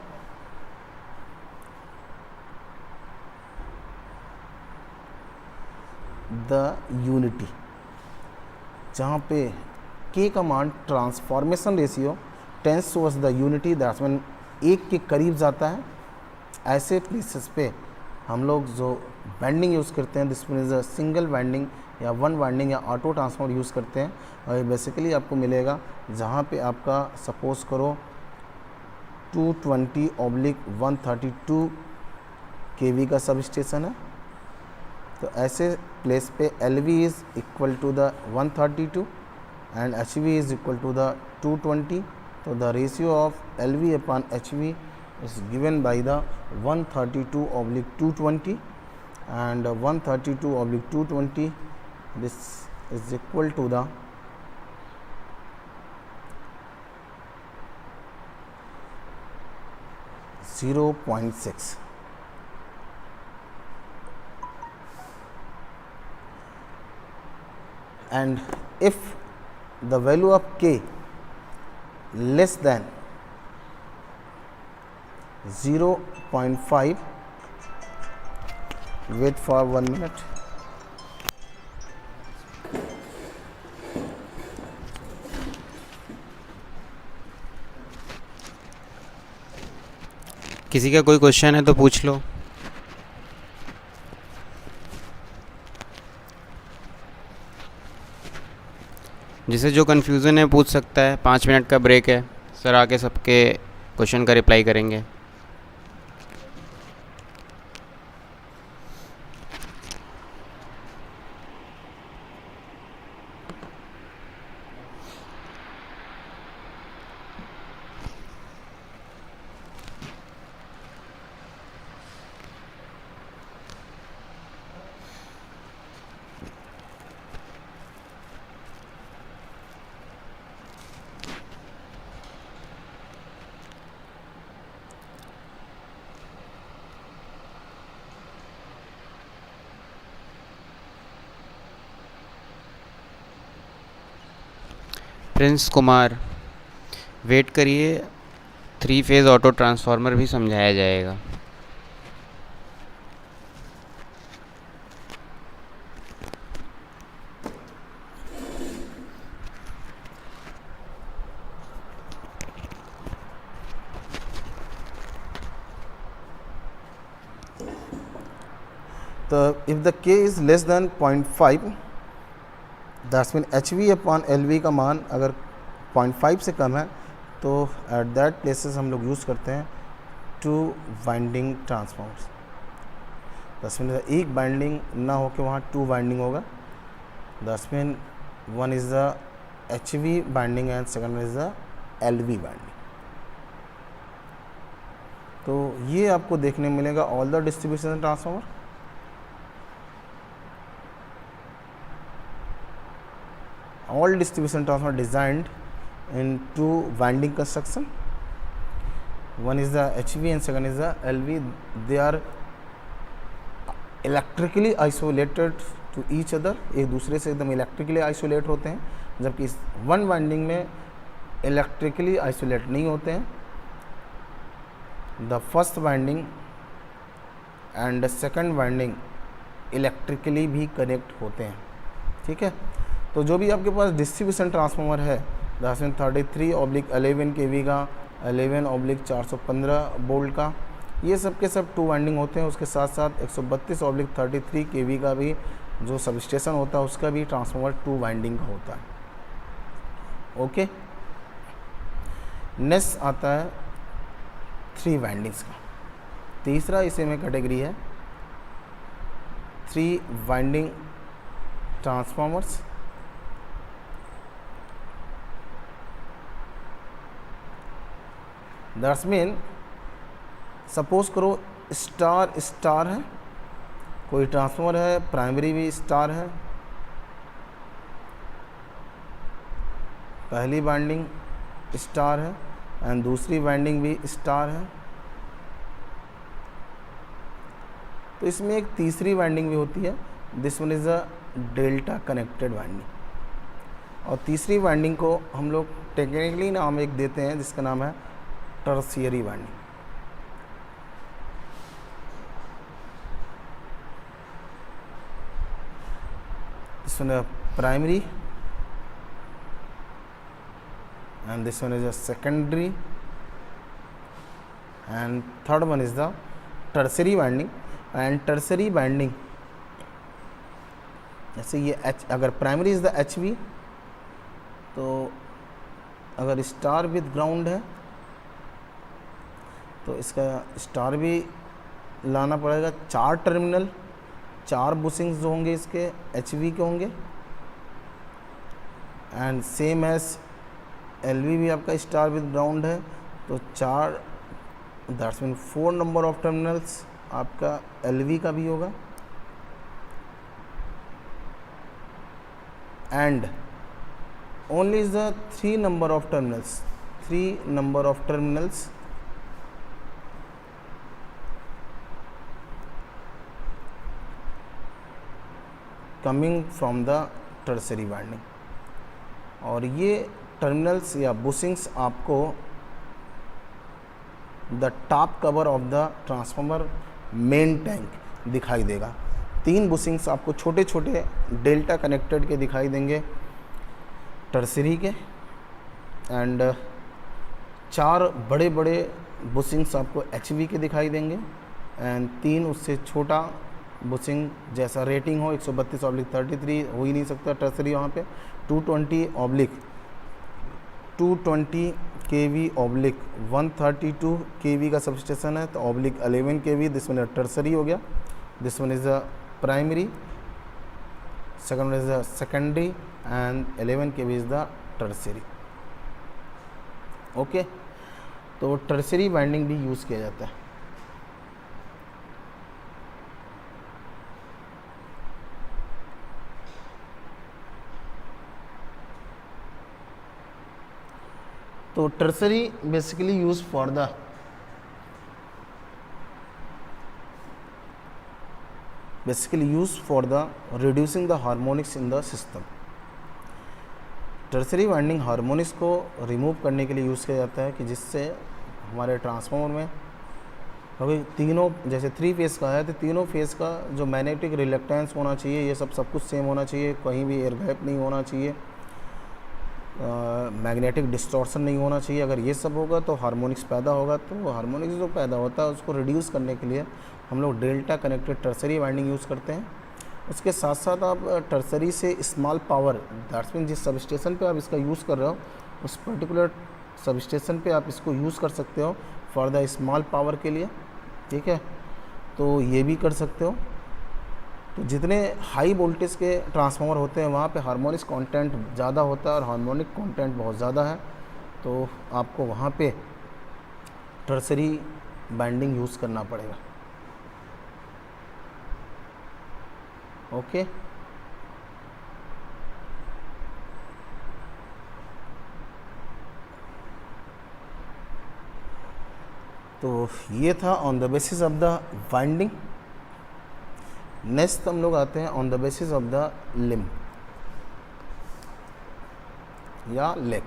Speaker 1: unity। जहाँ पे K का मान transformation ratio tends towards the unity, that's mean 1 के करीब जाता है, ऐसे प्लेसेस पे हम लोग जो वाइंडिंग यूज़ करते हैं, this mean is a single winding या वन वाइंडिंग या ऑटो ट्रांसफॉर्मर यूज़ करते हैं। और ये बेसिकली आपको मिलेगा जहाँ पे आपका सपोज करो 220/132 kV का सब स्टेशन है, तो ऐसे प्लेस पे LV is equal to the 132 and HV is equal to the 220। तो the ratio of LV upon HV is given by the 132/220 and 132/220, this is equal to the 0.6. and if the value of K less than 0.5, wait for 1 minute.
Speaker 2: किसी का कोई question है तो पूछ लो। जिसे जो confusion है पूछ सकता है। 5 मिनट का ब्रेक है, सर आके सबके क्वेश्चन का रिप्लाई करेंगे। प्रिंस कुमार, वेट करिए, 3 फेज़ ऑटो ट्रांसफार्मर भी समझाया जाएगा।
Speaker 1: तो if the K is less than 0.5, that's mean HV upon LV का मान अगर 0.5 से कम है तो एट दैट प्लेसेस हम लोग यूज़ करते हैं 2 वाइंडिंग ट्रांसफॉर्मर्स। दैट्स मीन एक वाइंडिंग ना हो के वहाँ 2 वाइंडिंग होगा। That's mean one is the HV winding and second is the LV winding. तो ये आपको देखने मिलेगा all the distribution transformer. All distribution transformer designed in 2 winding construction. One is the HV and second is the LV. They are electrically isolated to each other. एक दूसरे से एकदम electrically isolate होते हैं, जबकि इस वन वाइंडिंग में electrically isolate नहीं होते हैं। The first winding and the second winding electrically भी connect होते हैं। ठीक है, तो जो भी आपके पास डिस्ट्रीब्यूशन ट्रांसफार्मर है, दैट्स 33/11 kV का, 11/415 वोल्ट का, ये सब के सब 2 वाइंडिंग होते हैं। उसके साथ साथ 132/33 kV का भी जो सब स्टेशन होता है उसका भी ट्रांसफार्मर 2 वाइंडिंग का होता है। ओके, नेक्स्ट आता है 3 वाइंडिंग्स का। तीसरा इसे में कैटेगरी है 3 winding transformers. That's mean suppose करो स्टार स्टार है, कोई ट्रांसफार्मर है, प्राइमरी भी स्टार है, पहली वाइंडिंग स्टार है एंड दूसरी वाइंडिंग भी स्टार है। तो इसमें एक तीसरी वाइंडिंग भी होती है, this one is a delta connected winding. और तीसरी वाइंडिंग को हम लोग टेक्निकली नाम एक देते हैं जिसका नाम है tertiary winding. This one primary and this one is a secondary and third one is the tertiary winding, and tertiary winding जैसे ये एच, अगर primary is the H we, तो अगर स्टार विद ग्राउंड है तो इसका स्टार भी लाना पड़ेगा। 4 टर्मिनल, 4 बुशिंग्स जो होंगे इसके एच वी के होंगे, and same as L V भी आपका स्टार विद ग्राउंड है, तो 4, that's mean 4 number of terminals आपका एल वी का भी होगा। And only is the 3 number of terminals, 3 number of terminals coming from the tertiary winding, और ये टर्मिनल्स या बुशिंग्स आपको the top cover of the transformer main tank दिखाई देगा। 3 बुशिंग्स आपको छोटे छोटे डेल्टा कनेक्टेड के दिखाई देंगे टर्सरी के, एंड 4 बड़े बड़े बुशिंग्स आपको एचवी के दिखाई देंगे, एंड 3 उससे छोटा बुशिंग जैसा रेटिंग हो 132/33 हो ही नहीं सकता टर्सरी, वहाँ पे 220 kV ऑब्लिक 132 kV का सबस्टेशन है, तो oblique 11 kV, this one tertiary हो गया, this one is the primary, second one is the secondary, and 11 kV is the tertiary. Okay, तो टर्सरी वाइंडिंग भी यूज़ किया जाता है। तो tertiary basically use for the reducing the harmonics in the system। Tertiary winding harmonics को remove करने के लिए यूज़ किया जाता है कि जिससे हमारे ट्रांसफार्मर में अभी तीनों जैसे 3 फेज़ का है तो तीनों फेज़ का जो मैग्नेटिक रिलक्टेंस होना चाहिए ये सब कुछ सेम होना चाहिए, कहीं भी एयर गैप नहीं होना चाहिए, मैग्नेटिक डिस्टॉर्शन नहीं होना चाहिए। अगर ये सब होगा तो हार्मोनिक्स पैदा होगा, तो हार्मोनिक्स जो पैदा होता है उसको रिड्यूस करने के लिए हम लोग delta connected tertiary winding use करते हैं। उसके साथ साथ आप टर्सरी से स्मॉल पावर, दैट्स मीन जिस सब स्टेशन पे आप इसका यूज़ कर रहे हो उस पर्टिकुलर सब स्टेशन पे आप इसको यूज़ कर सकते हो फॉर द स्मॉल पावर के लिए, ठीक है, तो ये भी कर सकते हो। तो जितने हाई वोल्टेज के ट्रांसफार्मर होते हैं वहाँ पे हार्मोनिक्स कंटेंट ज़्यादा होता है और हार्मोनिक कंटेंट बहुत ज़्यादा है, तो आपको वहाँ पे टर्सरी बाइंडिंग यूज़ करना पड़ेगा। ओके, तो ये था on the basis of the winding. Next हम लोग आते हैं on the basis of the limb या लेग।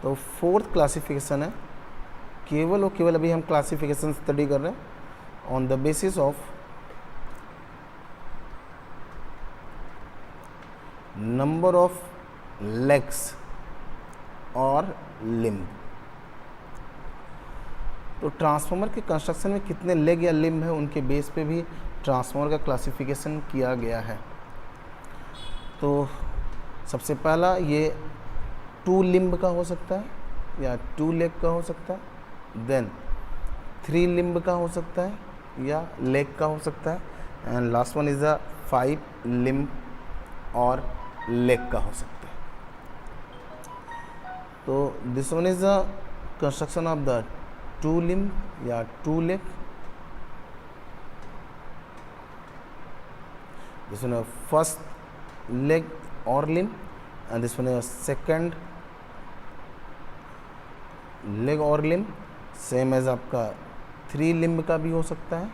Speaker 1: तो 4th क्लासिफिकेशन है, केवल और केवल अभी हम क्लासिफिकेशन स्टडी कर रहे हैं on the basis of number of legs और लिम्ब। तो ट्रांसफार्मर के कंस्ट्रक्शन में कितने लेग या लिम्ब है उनके बेस पे भी ट्रांसफार्मर का क्लासिफिकेशन किया गया है। तो सबसे पहला ये 2 लिम्ब का हो सकता है या 2 लेग का हो सकता है, देन 3 लिम्ब का हो सकता है या लेग का हो सकता है, and last one is the 5 limb और लेग का हो सकता है। तो this one is the construction of the 2 limb या 2 leg. This one is first leg or limb, and this one is second leg or limb, same as आपका 3 limb का भी हो सकता है।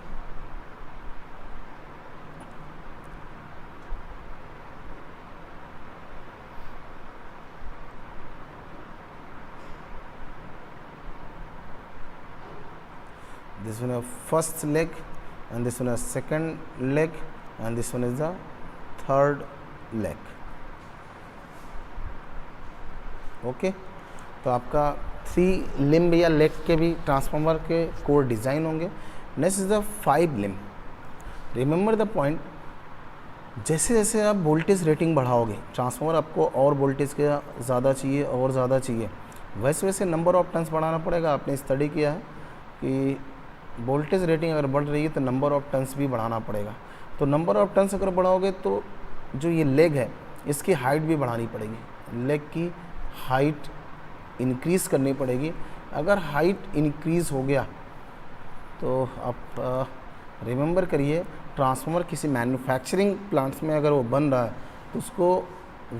Speaker 1: This one is first leg, and this one is second leg, and this one is the third leg। Okay, तो आपका 3 limb या leg के भी ट्रांसफार्मर के कोर डिज़ाइन होंगे, next is the 5 limb. Remember the point, जैसे जैसे आप वोल्टेज रेटिंग बढ़ाओगे, ट्रांसफार्मर आपको और वोल्टेज का ज़्यादा चाहिए और ज़्यादा चाहिए, वैसे वैसे नंबर ऑफ टर्न्स बढ़ाना पड़ेगा। आपने स्टडी किया है कि वोल्टेज रेटिंग अगर बढ़ रही है तो नंबर ऑफ टर्न्स भी बढ़ाना पड़ेगा। तो नंबर ऑफ टर्न्स अगर बढ़ाओगे तो जो ये लेग है इसकी हाइट भी बढ़ानी पड़ेगी, लेग की हाइट इंक्रीज़ करनी पड़ेगी। अगर हाइट इंक्रीज़ हो गया तो आप रिमेंबर करिए, ट्रांसफार्मर किसी मैन्युफैक्चरिंग प्लांट्स में अगर वो बन रहा है तो उसको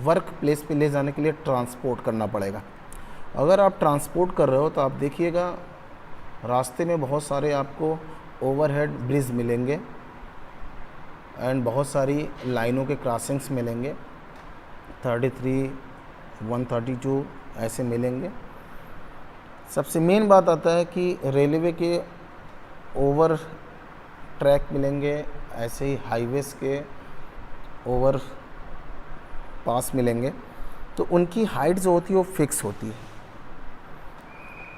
Speaker 1: वर्क प्लेस पे ले जाने के लिए ट्रांसपोर्ट करना पड़ेगा। अगर आप ट्रांसपोर्ट कर रहे हो तो आप देखिएगा रास्ते में बहुत सारे आपको ओवरहेड ब्रिज मिलेंगे एंड बहुत सारी लाइनों के क्रॉसिंग्स मिलेंगे, 33, 132 ऐसे मिलेंगे। सबसे मेन बात आता है कि रेलवे के ओवर ट्रैक मिलेंगे, ऐसे ही हाईवेज़ के ओवर पास मिलेंगे। तो उनकी हाइट जो होती है वो फिक्स होती है।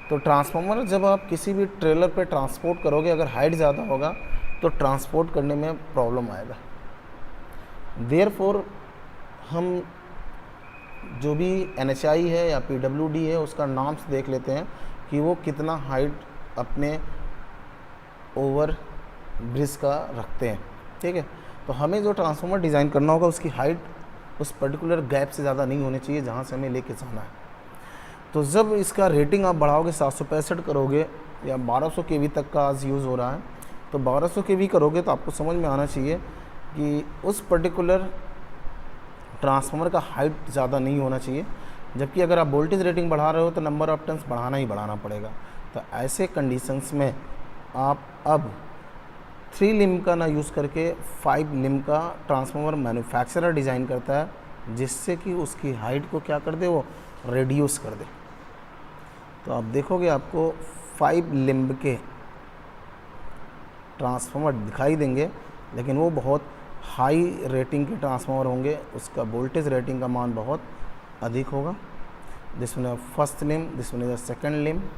Speaker 1: तो ट्रांसफार्मर जब आप किसी भी ट्रेलर पे ट्रांसपोर्ट करोगे, अगर हाइट ज़्यादा होगा तो ट्रांसपोर्ट करने में प्रॉब्लम आएगा। देयरफॉर हम जो भी NHI है या PWD है उसका नॉर्म्स देख लेते हैं कि वो कितना हाइट अपने ओवर ब्रिज का रखते हैं, ठीक है। तो हमें जो ट्रांसफार्मर डिज़ाइन करना होगा उसकी हाइट उस पर्टिकुलर गैप से ज़्यादा नहीं होनी चाहिए जहाँ से हमें लेके जाना है। तो जब इसका रेटिंग आप बढ़ाओगे, 765 करोगे या 1200 kV तक का आज यूज़ हो रहा है, तो 1200 kV करोगे तो आपको समझ में आना चाहिए कि उस पर्टिकुलर ट्रांसफार्मर का हाइट ज़्यादा नहीं होना चाहिए। जबकि अगर आप वोल्टेज रेटिंग बढ़ा रहे हो तो नंबर ऑफ टर्न्स बढ़ाना ही बढ़ाना पड़ेगा। तो ऐसे कंडीशंस में आप अब 3 लिम्ब का ना यूज़ करके 5 लिम्ब का ट्रांसफार्मर मैन्युफैक्चरर डिज़ाइन करता है, जिससे कि उसकी हाइट को क्या कर दे, वो रिड्यूस कर दे। तो आप देखोगे आपको 5 लिम्ब के ट्रांसफार्मर दिखाई देंगे, लेकिन वो बहुत हाई रेटिंग के ट्रांसफार्मर होंगे, उसका वोल्टेज रेटिंग का मान बहुत अधिक होगा। This one is first limb, this one is the second limb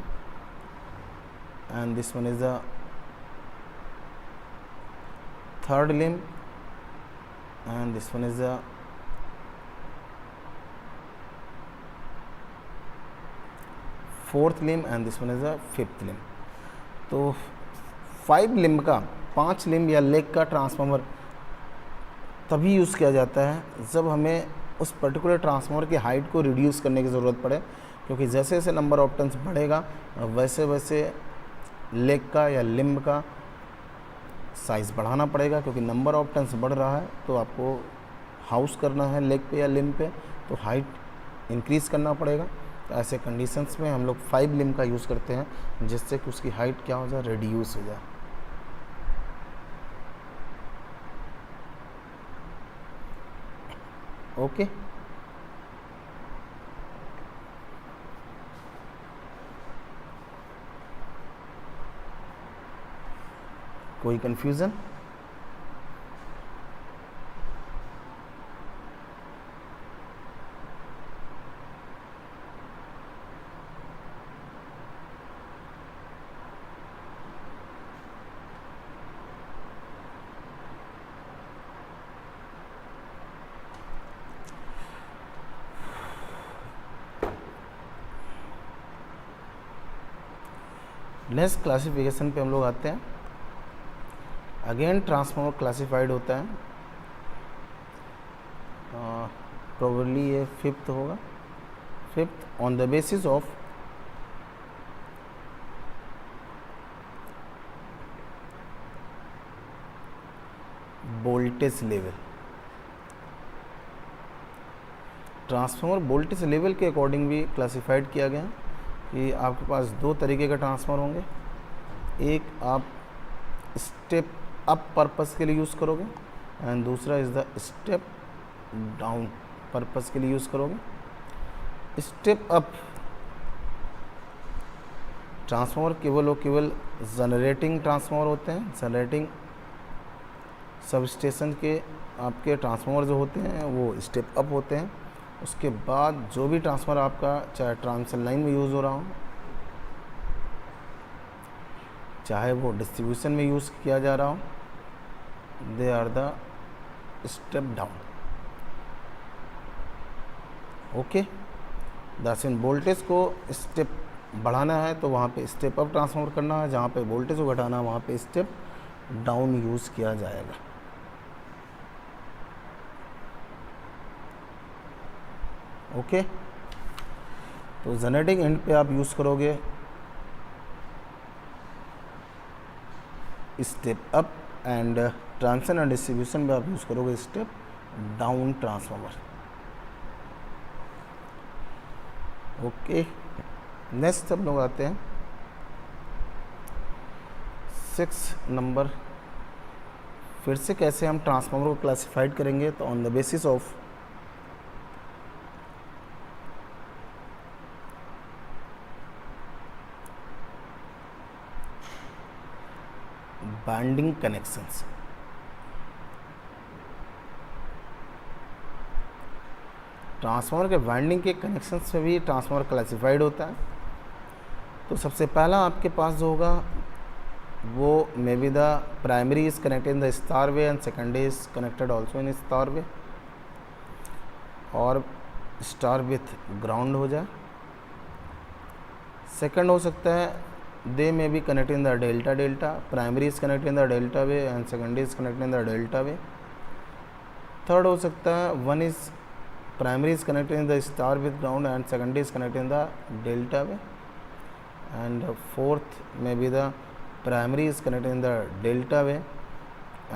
Speaker 1: and this one is the third limb and this one is the fourth limb and this one is the fifth limb। तो 5 limb का, 5 limb या leg का transformer तभी use किया जाता है जब हमें उस पर्टिकुलर ट्रांसफार्मर की हाइट को रिड्यूस करने की ज़रूरत पड़े, क्योंकि जैसे जैसे नंबर ऑफ टर्न्स बढ़ेगा वैसे वैसे लेग का या लिम्ब का साइज़ बढ़ाना पड़ेगा। क्योंकि नंबर ऑफ टर्न्स बढ़ रहा है तो आपको हाउस करना है लेग पे या लिम्ब पे, तो हाइट इंक्रीज़ करना पड़ेगा। तो ऐसे कंडीशंस में हम लोग 5 लिम्ब का यूज़ करते हैं, जिससे कि उसकी हाइट क्या हो जाए, रिड्यूस हो जाए। ओके, कोई कंफ्यूजन? नेक्स्ट क्लासिफिकेशन पे हम लोग आते हैं। अगेन ट्रांसफार्मर क्लासिफाइड होता है, प्रोबेबली ये 5th होगा, 5th on the basis of voltage level. Transformer voltage level के अकॉर्डिंग भी क्लासिफाइड किया गया कि आपके पास 2 तरीके के ट्रांसफार्मर होंगे। एक आप स्टेप अप पर्पस के लिए यूज़ करोगे एंड दूसरा is the step down purpose के लिए यूज़ करोगे। स्टेप अप ट्रांसफार्मर केवल और केवल जनरेटिंग ट्रांसफार्मर होते हैं। जनरेटिंग सब स्टेशन के आपके ट्रांसफार्मर जो होते हैं वो स्टेप अप होते हैं। उसके बाद जो भी ट्रांसफार्मर आपका चाहे ट्रांसमिशन लाइन में यूज़ हो रहा हो, चाहे वो डिस्ट्रीब्यूशन में यूज़ किया जा रहा हो, they are the step down. Okay, दरअसल वोल्टेज को स्टेप बढ़ाना है तो वहाँ पे स्टेप अप ट्रांसफॉर्मर करना है, जहाँ पे वोल्टेज को घटाना है वहाँ पे स्टेप डाउन यूज़ किया जाएगा। ओके, तो जनरेटिंग एंड पे आप यूज़ करोगे step up, and transmission and distribution में आप यूज़ करोगे step down transformer. Okay, next हम लोग आते हैं 6 नंबर। फिर से कैसे हम ट्रांसफार्मर को क्लासिफाइड करेंगे, तो on the basis of binding connections. Transformer के वाइंडिंग के कनेक्शन से भी ट्रांसफार्मर क्लासिफाइड होता है। तो सबसे पहला आपके पास जो होगा वो may be the primary is connected in the star way and secondary is connected also in star way, और स्टार विथ ग्राउंड हो जाए। सेकंड हो सकता है they may be connected in the delta delta, primary is connected in the delta way and secondary is connected in the delta way. Third हो सकता है one is primary is connected in the star with ground and secondary is connected in the delta way, and fourth may be the primary is connected in the delta way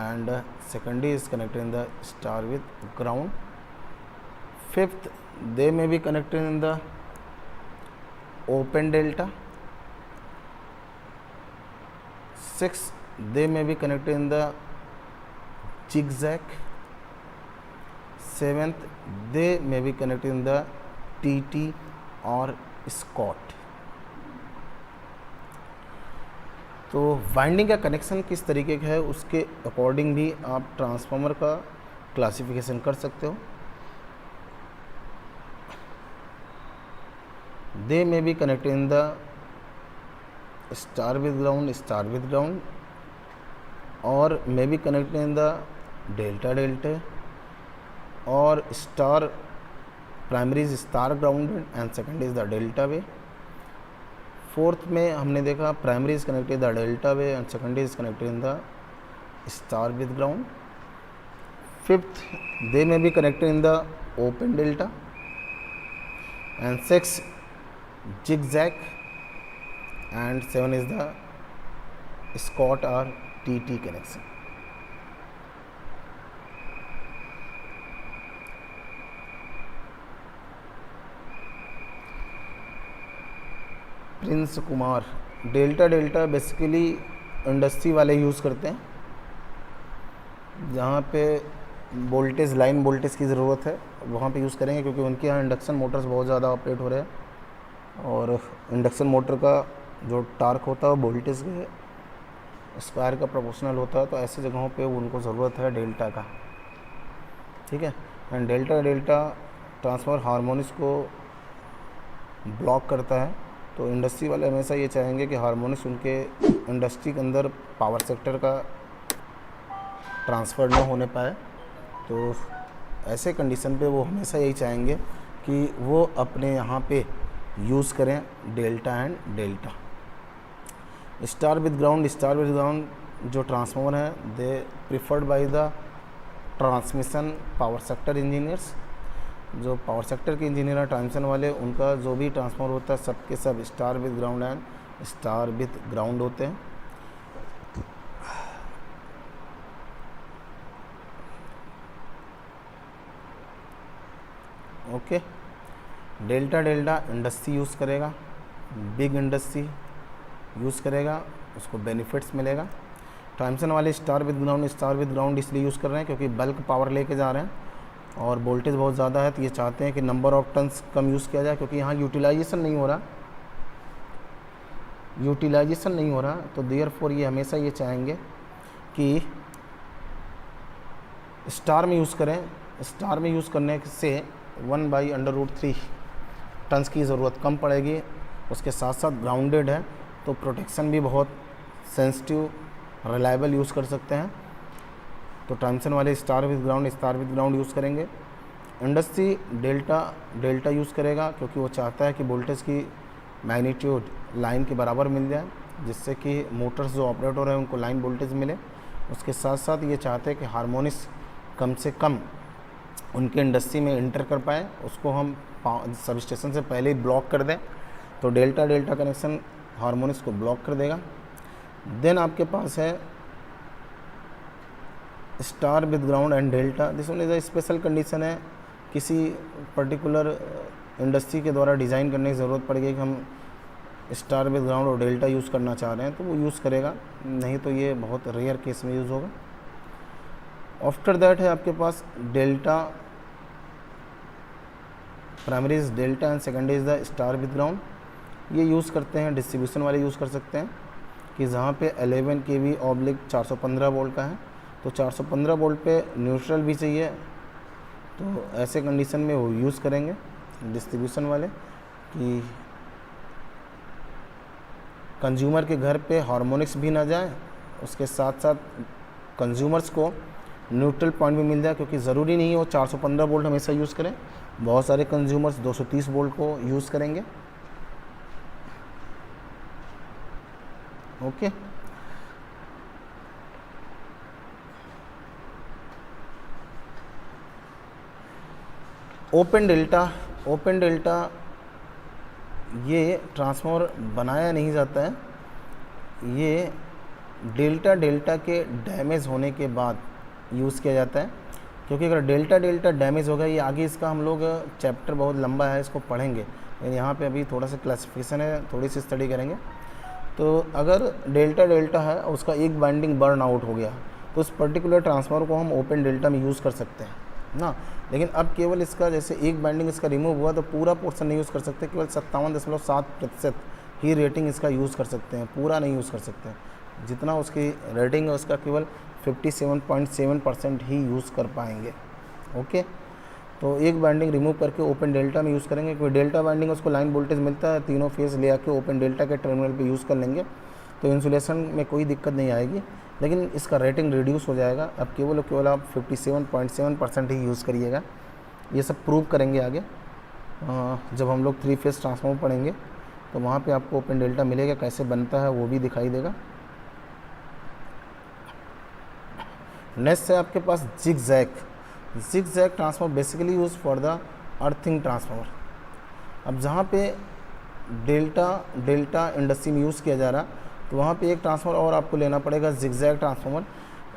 Speaker 1: and secondary is connected in the star with ground. Fifth, they may be connected in the open delta. Sixth, they may be connected in the zigzag. Seventh, they may be connected in the TT or Scott. तो winding का connection किस तरीके का है उसके according भी आप transformer का क्लासिफिकेशन कर सकते हो। They may be connected in the star with ground, और may be connected in the delta delta, और star primary is star grounded and second is the delta way. Fourth में हमने देखा primary is connected the delta way and secondary is connected in the star with ground. Fifth, they may be connected in the open delta, and six zigzag, and 7 is the Scott or TT connection. Prince Kumar, delta delta basically industry वाले use करते हैं, जहाँ पे voltage line voltage की ज़रूरत है वहाँ पे यूज़ करेंगे, क्योंकि उनके यहाँ इंडक्शन मोटर्स बहुत ज़्यादा ऑपरेट हो रहे हैं और इंडक्शन मोटर का जो टार्क होता है वो वोल्टेज के स्क्वायर का प्रोपोर्शनल होता है। तो ऐसी जगहों पे उनको ज़रूरत है डेल्टा का, ठीक है। And delta delta transformer harmonics को ब्लॉक करता है, तो इंडस्ट्री वाले हमेशा ये चाहेंगे कि हार्मोनिक्स उनके इंडस्ट्री के अंदर पावर सेक्टर का ट्रांसफ़र ना होने पाए। तो ऐसे कंडीशन पे वो हमेशा यही चाहेंगे कि वो अपने यहाँ पे यूज़ करें delta and delta. Star with ground जो ट्रांसफार्मर है they preferred by the transmission power sector engineers. जो पावर सेक्टर के इंजीनियर हैं ट्रांसमिशन वाले, उनका जो भी ट्रांसफार्मर होता है सबके सब star with ground and star with ground होते हैं। Okay, delta delta industry use करेगा, बिग इंडस्ट्री यूज़ करेगा, उसको बेनिफिट्स मिलेगा। ट्रांसमिशन वाले स्टार विद ग्राउंड इसलिए यूज़ कर रहे हैं क्योंकि बल्क पावर लेके जा रहे हैं और वोल्टेज बहुत ज़्यादा है, तो ये चाहते हैं कि नंबर ऑफ टन्स कम यूज़ किया जाए, क्योंकि यहाँ यूटिलाइजेशन नहीं हो रहा, तो देयरफॉर ये हमेशा ये चाहेंगे कि स्टार में यूज़ करें। स्टार में यूज़ करने से 1/√3 टन्स की ज़रूरत कम पड़ेगी, उसके साथ साथ ग्राउंडेड है तो प्रोटेक्शन भी बहुत सेंसिटिव रिलायबल यूज़ कर सकते हैं, तो ट्रांजिशन वाले स्टार विद ग्राउंड यूज़ करेंगे। इंडस्ट्री डेल्टा यूज़ करेगा क्योंकि वो चाहता है कि वोल्टेज की मैग्नीट्यूड लाइन के बराबर मिल जाए, जिससे कि मोटर्स जो ऑपरेट हो रहे हैं उनको लाइन वोल्टेज मिले। उसके साथ साथ ये चाहते हैं कि हार्मोनिक्स कम से कम उनके इंडस्ट्री में इंटर कर पाए, उसको हम सब स्टेशन से पहले ही ब्लॉक कर दें, तो डेल्टा कनेक्शन हार्मोनिक्स को ब्लॉक कर देगा। देन आपके पास है star with ground and delta. This one is a special condition है, किसी पर्टिकुलर इंडस्ट्री के द्वारा डिज़ाइन करने की ज़रूरत पड़ेगी कि हम स्टार विद ग्राउंड और डेल्टा यूज़ करना चाह रहे हैं, तो वो यूज़ करेगा, नहीं तो ये बहुत रेयर केस में यूज़ होगा। आफ्टर दैट है आपके पास delta, primary is delta and secondary is the star with ground. ये यूज़ करते हैं, डिस्ट्रीब्यूशन वाले यूज़ कर सकते हैं कि जहाँ पे 11 kV ऑब्लिक 415 वोल्ट का है, तो 415 वोल्ट पे न्यूट्रल भी चाहिए, तो ऐसे कंडीशन में वो यूज़ करेंगे डिस्ट्रीब्यूशन वाले कि कंज्यूमर के घर पे हार्मोनिक्स भी ना जाए, उसके साथ साथ कंज्यूमर्स को न्यूट्रल पॉइंट भी मिल जाए, क्योंकि ज़रूरी नहीं है वो 415 वोल्ट हमेशा यूज़ करें, बहुत सारे कंज्यूमर्स 230 वोल्ट को यूज़ करेंगे। ओके, ओपन डेल्टा ये ट्रांसफार्मर बनाया नहीं जाता है, ये डेल्टा के डैमेज होने के बाद यूज़ किया जाता है, क्योंकि अगर डेल्टा डैमेज होगा, ये आगे इसका हम लोग चैप्टर बहुत लंबा है, इसको पढ़ेंगे, लेकिन यहाँ पे अभी थोड़ा सा क्लासिफिकेशन है, थोड़ी सी स्टडी करेंगे। तो अगर डेल्टा है और उसका एक बाइंडिंग बर्न आउट हो गया, तो उस पर्टिकुलर ट्रांसफार्मर को हम ओपन डेल्टा में यूज़ कर सकते हैं ना। लेकिन अब केवल इसका जैसे एक बाइंडिंग इसका रिमूव हुआ, तो पूरा पोर्शन नहीं यूज़ कर सकते, केवल 57.7% ही रेटिंग इसका यूज़ कर सकते हैं, पूरा नहीं यूज़ कर सकते। जितना उसकी रेटिंग है उसका केवल 57.7% ही यूज़ कर पाएंगे। ओके, तो एक बाइंडिंग रिमूव करके ओपन डेल्टा में यूज़ करेंगे, क्योंकि डेल्टा बाइंडिंग उसको लाइन वोल्टेज मिलता है, तीनों फेज़ ले आके ओपन डेल्टा के टर्मिनल पे यूज़ कर लेंगे, तो इंसुलेशन में कोई दिक्कत नहीं आएगी, लेकिन इसका रेटिंग रिड्यूस हो जाएगा। अब केवल आप 57.7% ही यूज़ करिएगा। ये सब प्रूव करेंगे आगे, जब हम लोग 3 फेज़ ट्रांसफार्मर पढ़ेंगे, तो वहाँ पे आपको ओपन डेल्टा मिलेगा, कैसे बनता है वो भी दिखाई देगा। नेक्स्ट है आपके पास zigzag transformer, basically use for the earthing transformer. अब जहाँ पे डेल्टा इंडस्ट्री में यूज़ किया जा रहा, तो वहाँ पे एक ट्रांसफार्मर और आपको लेना पड़ेगा, जिग-जैग ट्रांसफार्मर,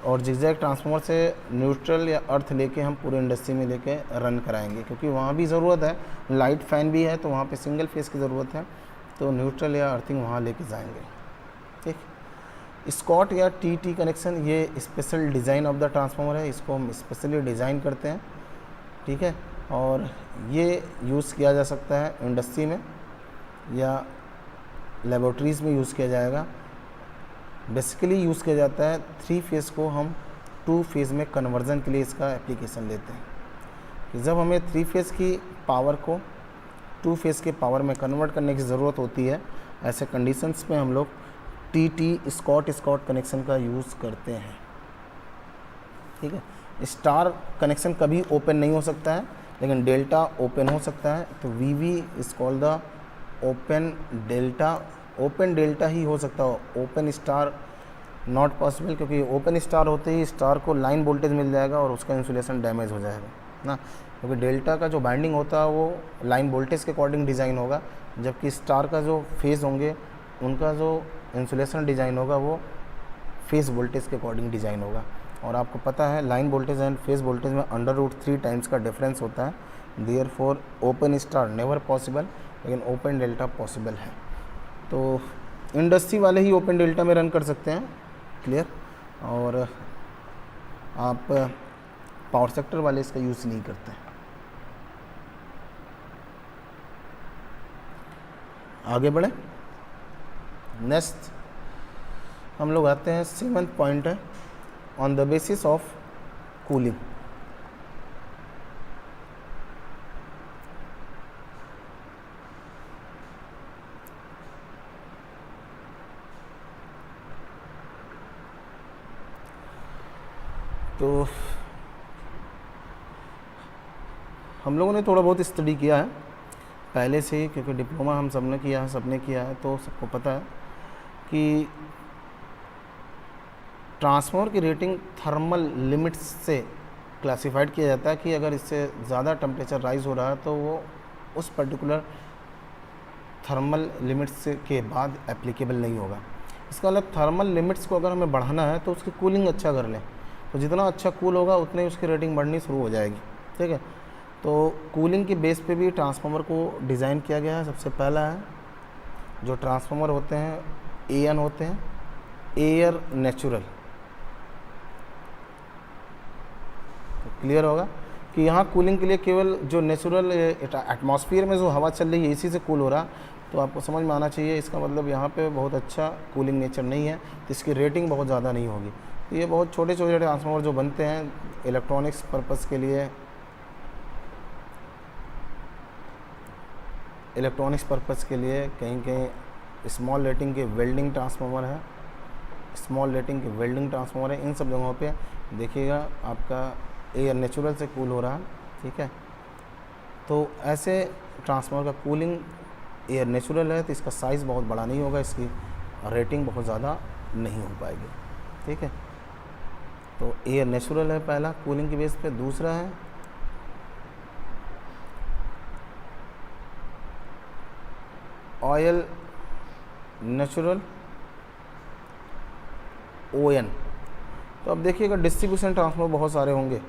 Speaker 1: और जिग-जैग ट्रांसफार्मर से न्यूट्रल या अर्थ लेके हम पूरे इंडस्ट्री में लेके रन कराएंगे, क्योंकि वहाँ भी ज़रूरत है, लाइट फैन भी है, तो वहाँ पे सिंगल फेस की ज़रूरत है, तो न्यूट्रल या अर्थिंग वहाँ लेके जाएंगे। ठीक, स्कॉट या टी कनेक्शन, ये special design of the transformer है, इसको हम स्पेशली डिज़ाइन करते हैं। ठीक है, और ये यूज़ किया जा सकता है इंडस्ट्री में या लेबोरेटरीज़ में यूज़ किया जाएगा। बेसिकली यूज़ किया जाता है 3 फेज़ को हम 2 फेज़ में कन्वर्जन के लिए इसका एप्लीकेशन लेते हैं, कि जब हमें 3 फेज़ की पावर को 2 फेज़ के पावर में कन्वर्ट करने की ज़रूरत होती है, ऐसे कंडीशंस में हम लोग टी स्कॉट कनेक्शन का यूज़ करते हैं। ठीक है, स्टार कनेक्शन कभी ओपन नहीं हो सकता है, लेकिन डेल्टा ओपन हो सकता है, तो V is called the open delta ही हो सकता हो, ओपन स्टार नॉट पॉसिबल, क्योंकि ओपन स्टार होते ही स्टार को लाइन वोल्टेज मिल जाएगा और उसका इंसुलेशन डैमेज हो जाएगा ना, क्योंकि डेल्टा का जो बाइंडिंग होता है वो लाइन वोल्टेज के अकॉर्डिंग डिज़ाइन होगा, जबकि स्टार का जो फेज़ होंगे उनका जो इंसुलेशन डिज़ाइन होगा वो फेज़ वोल्टेज के अकॉर्डिंग डिज़ाइन होगा। और आपको पता है line voltage and phase voltage में √3 टाइम्स का डिफरेंस होता है, therefore open star never possible, लेकिन ओपन डेल्टा पॉसिबल है। तो इंडस्ट्री वाले ही ओपन डेल्टा में रन कर सकते हैं, क्लियर, और आप पावर सेक्टर वाले इसका यूज़ नहीं करते। आगे बढ़े, नेक्स्ट हम लोग आते हैं 7th पॉइंट है on the basis of cooling. तो हम लोगों ने थोड़ा बहुत स्टडी किया है पहले से ही, क्योंकि डिप्लोमा हम सबने किया है, तो सबको पता है कि ट्रांसफार्मर की रेटिंग थर्मल लिमिट्स से क्लासिफाइड किया जाता है कि अगर इससे ज़्यादा टेम्परेचर राइज हो रहा है तो वो उस पर्टिकुलर थर्मल लिमिट्स के बाद एप्लीकेबल नहीं होगा। इसका मतलब थर्मल लिमिट्स को अगर हमें बढ़ाना है तो उसकी कूलिंग अच्छा कर लें, तो जितना अच्छा कूल होगा उतनी उसकी रेटिंग बढ़नी शुरू हो जाएगी। ठीक है, तो कूलिंग के बेस पे भी ट्रांसफार्मर को डिज़ाइन किया गया है। सबसे पहला है, जो ट्रांसफार्मर होते हैं AN होते हैं, एयर नेचुरल। क्लियर होगा कि यहाँ कूलिंग के लिए केवल जो नेचुरल एटमॉस्फेयर में जो हवा चल रही है इसी से कूल हो रहा, तो आपको समझ में आना चाहिए। इसका मतलब यहाँ पे बहुत अच्छा कूलिंग नेचर नहीं है, तो इसकी रेटिंग बहुत ज़्यादा नहीं होगी। तो ये बहुत छोटे छोटे ट्रांसफार्मर जो बनते हैं इलेक्ट्रॉनिक्स पर्पज़ के लिए, कहीं कहीं स्मॉल रेटिंग के वेल्डिंग ट्रांसफार्मर है, इन सब जगहों पे देखिएगा आपका एयर नेचुरल से कूल हो रहा है। ठीक है, तो ऐसे ट्रांसफार्मर का कूलिंग एयर नेचुरल है, तो इसका साइज़ बहुत बड़ा नहीं होगा, इसकी रेटिंग बहुत ज़्यादा नहीं हो पाएगी। ठीक है, तो एयर नेचुरल है पहला कूलिंग के बेस पे। दूसरा है ऑयल नेचुरल, ON। तो अब देखिएगा डिस्ट्रीब्यूशन ट्रांसफार्मर बहुत सारे होंगे,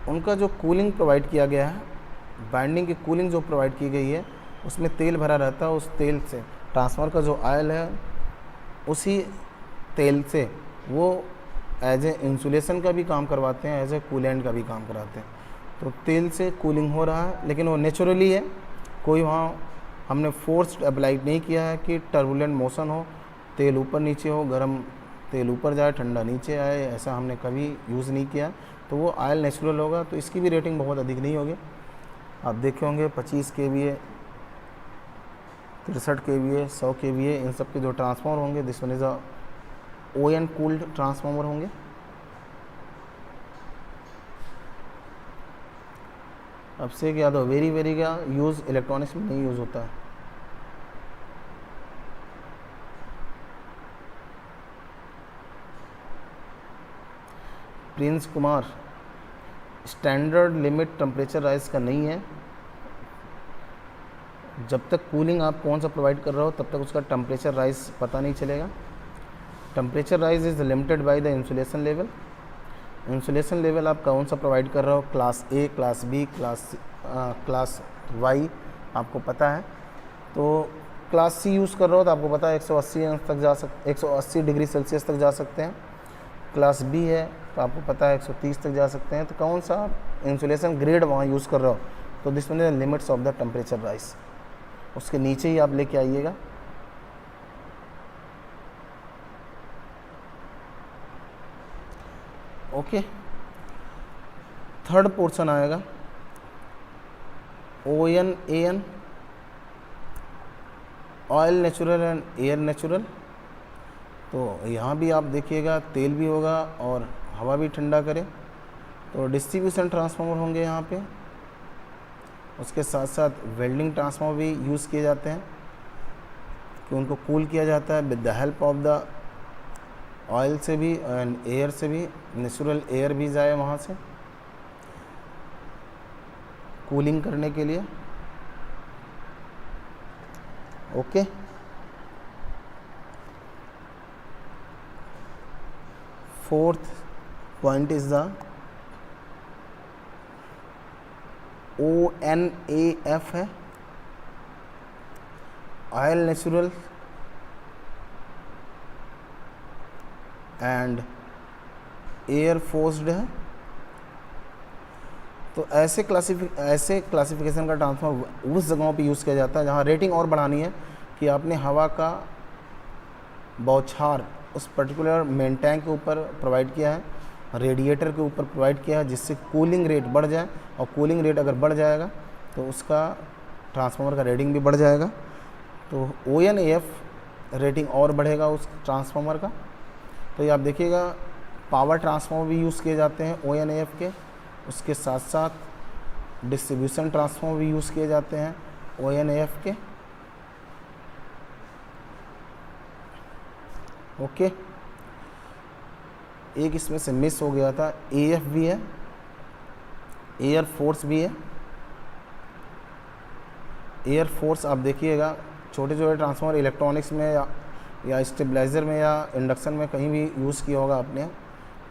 Speaker 1: उनका जो कूलिंग प्रोवाइड किया गया है, बाइंडिंग की कूलिंग जो प्रोवाइड की गई है, उसमें तेल भरा रहता है। उस तेल से ट्रांसफार्मर का जो ऑयल है, उसी तेल से वो एज ए इंसुलेशन का भी काम करवाते हैं, एज ए कूलेंट का भी काम कराते हैं। तो तेल से कूलिंग हो रहा है, लेकिन वो नेचुरली है, कोई वहाँ हमने फोर्स्ड अप्लाइड नहीं किया है कि टर्बुलेंट मोशन हो, तेल ऊपर नीचे हो, गर्म तेल ऊपर जाए ठंडा नीचे आए, ऐसा हमने कभी यूज़ नहीं किया। तो वो ऑयल नेचुरल होगा, तो इसकी भी रेटिंग बहुत अधिक नहीं होगी। आप देखे होंगे 25 kVA, 63 kVA, 100 kVA, इन सब के जो ट्रांसफार्मर होंगे this one is a ON cooled transformer होंगे। अब से क्या तो वेरी का यूज़ इलेक्ट्रॉनिक्स में नहीं यूज़ होता है। Prince Kumar, standard limit temperature rise का नहीं है। जब तक कूलिंग आप कौन सा प्रोवाइड कर रहे हो तब तक उसका टेम्परेचर राइज पता नहीं चलेगा। Temperature rise is limited by the insulation level. Insulation level आप कौन सा प्रोवाइड कर रहे हो, class A, class B, class Y, आपको पता है। तो क्लास C यूज़ कर रहे हो तो आपको पता है 180 डिग्री सेल्सियस तक जा सकते हैं। क्लास B है तो आपको पता है 130 तक जा सकते हैं। तो कौन सा इंसुलेशन ग्रेड वहाँ यूज़ कर रहे हो, तो this one is limits of the temperature rise, उसके नीचे ही आप लेके आइएगा। ओके, थर्ड पोर्शन आएगा ON AN, oil natural and air natural. तो यहाँ भी आप देखिएगा तेल भी होगा और हवा भी ठंडा करे। तो डिस्ट्रीब्यूशन ट्रांसफार्मर होंगे यहाँ पे, उसके साथ साथ वेल्डिंग ट्रांसफार्मर भी यूज़ किए जाते हैं कि उनको कूल किया जाता है with the help of the oil से भी एंड एयर से भी, नेचुरल एयर भी जाए वहाँ से कूलिंग करने के लिए। Okay, fourth point is the ONAF है, oil natural and air forced है। तो ऐसे क्लासिफिकेशन का ट्रांसफार्मर उस जगहों पे यूज़ किया जाता है जहाँ रेटिंग और बढ़ानी है कि आपने हवा का बौछार उस पर्टिकुलर मेन टैंक के ऊपर प्रोवाइड किया है, रेडिएटर के ऊपर प्रोवाइड किया है, जिससे कूलिंग रेट बढ़ जाए। और कूलिंग रेट अगर बढ़ जाएगा तो उसका ट्रांसफार्मर का रेटिंग भी बढ़ जाएगा। तो ONAF रेटिंग और बढ़ेगा उस ट्रांसफार्मर का। तो ये आप देखिएगा पावर ट्रांसफार्मर भी यूज़ किए जाते हैं ONAF के। उसके साथ साथ डिस्ट्रीब्यूशन ट्रांसफार्मर भी यूज़ किए जाते हैं ONAF के। ओके, एक इसमें से मिस हो गया था, AF भी है, एयर फोर्स भी है। एयर फोर्स आप देखिएगा, छोटे छोटे ट्रांसफार्मर इलेक्ट्रॉनिक्स में या स्टेबलाइज़र में या इंडक्शन में कहीं भी यूज़ किया होगा आपने,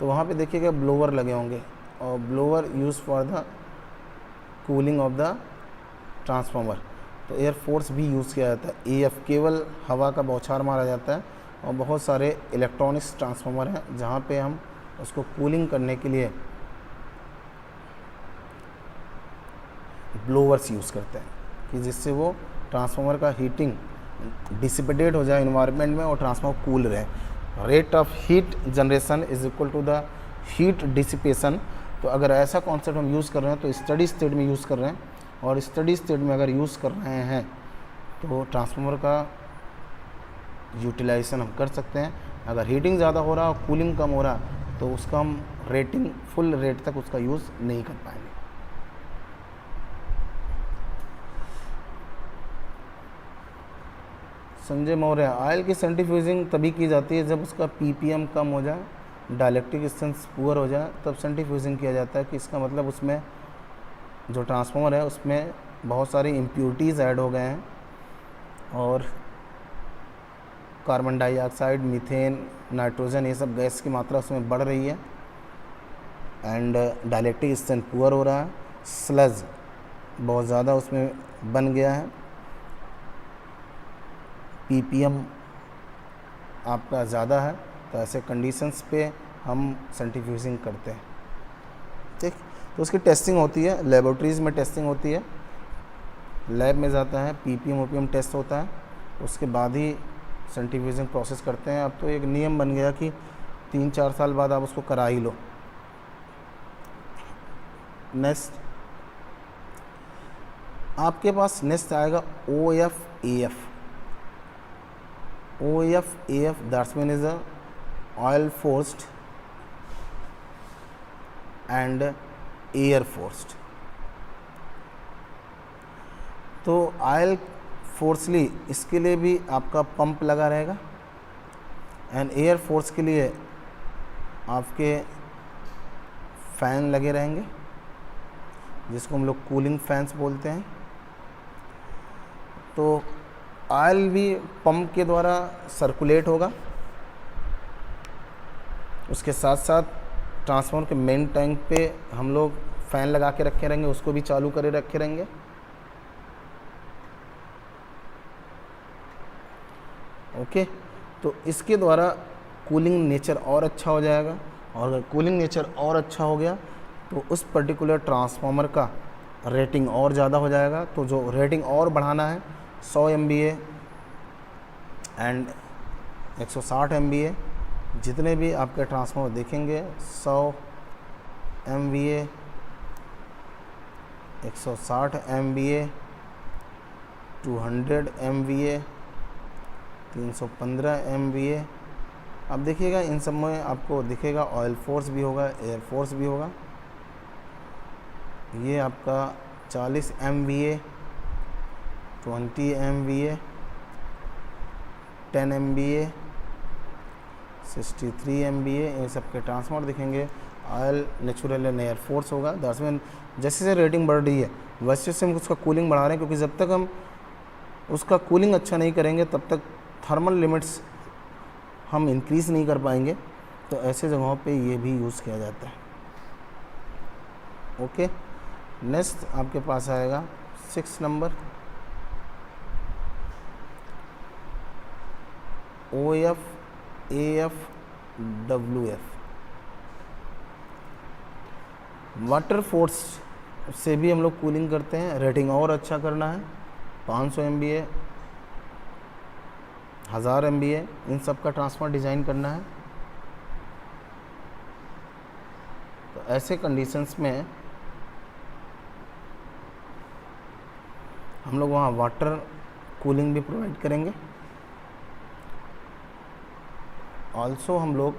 Speaker 1: तो वहाँ पे देखिएगा ब्लोवर लगे होंगे, और blower use for the cooling of the transformer. तो एयर फोर्स भी यूज़ किया जाता है। AF केवल हवा का बौछार मारा जाता है, और बहुत सारे इलेक्ट्रॉनिक्स ट्रांसफार्मर हैं जहाँ पे हम उसको कूलिंग करने के लिए ब्लोवर्स यूज़ करते हैं, कि जिससे वो ट्रांसफार्मर का हीटिंग डिसिपेटेड हो जाए इन्वायरमेंट में और ट्रांसफार्मर कूल रहे। Rate of heat generation is equal to the heat dissipation. तो अगर ऐसा कॉन्सेप्ट हम यूज़ कर रहे हैं तो स्टडी स्टेट में यूज़ कर रहे हैं, और स्टडी स्टेट में अगर यूज़ कर रहे हैं तो ट्रांसफार्मर का यूटिलाइजेशन हम कर सकते हैं। अगर हीटिंग ज़्यादा हो रहा और कूलिंग कम हो रहा तो उसका हम रेटिंग फुल रेट तक उसका यूज़ नहीं कर पाएंगे। संजय मौर्य, ऑयल की सेंट्रीफ्यूजिंग तभी की जाती है जब उसका ppm कम हो जाए, डाइलेक्ट्रिक स्ट्रेंथ पुअर हो जाए, तब सेंट्रीफ्यूजिंग किया जाता है। कि इसका मतलब उसमें जो ट्रांसफार्मर है उसमें बहुत सारी इम्प्योरिटीज़ ऐड हो गए हैं, और कार्बन डाइऑक्साइड, मीथेन, नाइट्रोजन, ये सब गैस की मात्रा उसमें बढ़ रही है, एंड डाइलेक्ट्रिक स्ट्रेंथ पुअर हो रहा है, स्लज बहुत ज़्यादा उसमें बन गया है, ppm आपका ज़्यादा है। तो ऐसे कंडीशंस पे हम सेंट्रीफ्यूजिंग करते हैं। ठीक, तो उसकी टेस्टिंग होती है, लेबोरेटरीज़ में टेस्टिंग होती है, लैब में जाता है, ppm OPM टेस्ट होता है, उसके बाद ही सेंट्रीफ्यूजिंग प्रोसेस करते हैं। अब तो एक नियम बन गया कि 3-4 साल बाद आप उसको करा ही लो। नेक्स्ट आपके पास नेक्स्ट आएगा OF AF, that's mean is oil forced and air forced. तो ऑयल फोर्सली इसके लिए भी आपका पंप लगा रहेगा, एंड एयर फोर्स के लिए आपके फ़ैन लगे रहेंगे, जिसको हम लोग कूलिंग फैंस बोलते हैं। तो ऑयल भी पंप के द्वारा सर्कुलेट होगा, उसके साथ साथ ट्रांसफार्मर के मेन टैंक पे हम लोग फ़ैन लगा के रखे रहेंगे, उसको भी चालू करे रखे रहेंगे। ओके, तो इसके द्वारा कूलिंग नेचर और अच्छा हो जाएगा, और अगर कूलिंग नेचर और अच्छा हो गया तो उस पर्टिकुलर ट्रांसफार्मर का रेटिंग और ज़्यादा हो जाएगा। तो जो रेटिंग और बढ़ाना है 100 MVA एंड 160 MVA, जितने भी आपके ट्रांसफार्मर देखेंगे 100 MVA, 160 MVA, 200 MVA, 315 MVA। अब देखिएगा इन सब में आपको दिखेगा ऑयल फोर्स भी होगा, एयर फोर्स भी होगा। ये आपका 40 MVA, 20 MVA, 10 MVA, 63 MVA, इन सब के ट्रांसफार्मर दिखेंगे। Oil natural and air force होगा। दस में जैसे जैसे रेटिंग बढ़ रही है वैसे से हम उसका कूलिंग बढ़ा रहे हैं, क्योंकि जब तक हम उसका कूलिंग अच्छा नहीं करेंगे तब तक थर्मल लिमिट्स हम इंक्रीज़ नहीं कर पाएंगे। तो ऐसे जगहों पे ये भी यूज़ किया जाता है। ओके, नेक्स्ट आपके पास आएगा 6 number OF, AF, WF। Water force से भी हम लोग कूलिंग करते हैं। रेटिंग और अच्छा करना है, 500 MVA, 1000 MVA, इन सब का ट्रांसफार्मर डिज़ाइन करना है। तो ऐसे कंडीशंस में हम लोग वहाँ वाटर कूलिंग भी प्रोवाइड करेंगे। ऑल्सो हम लोग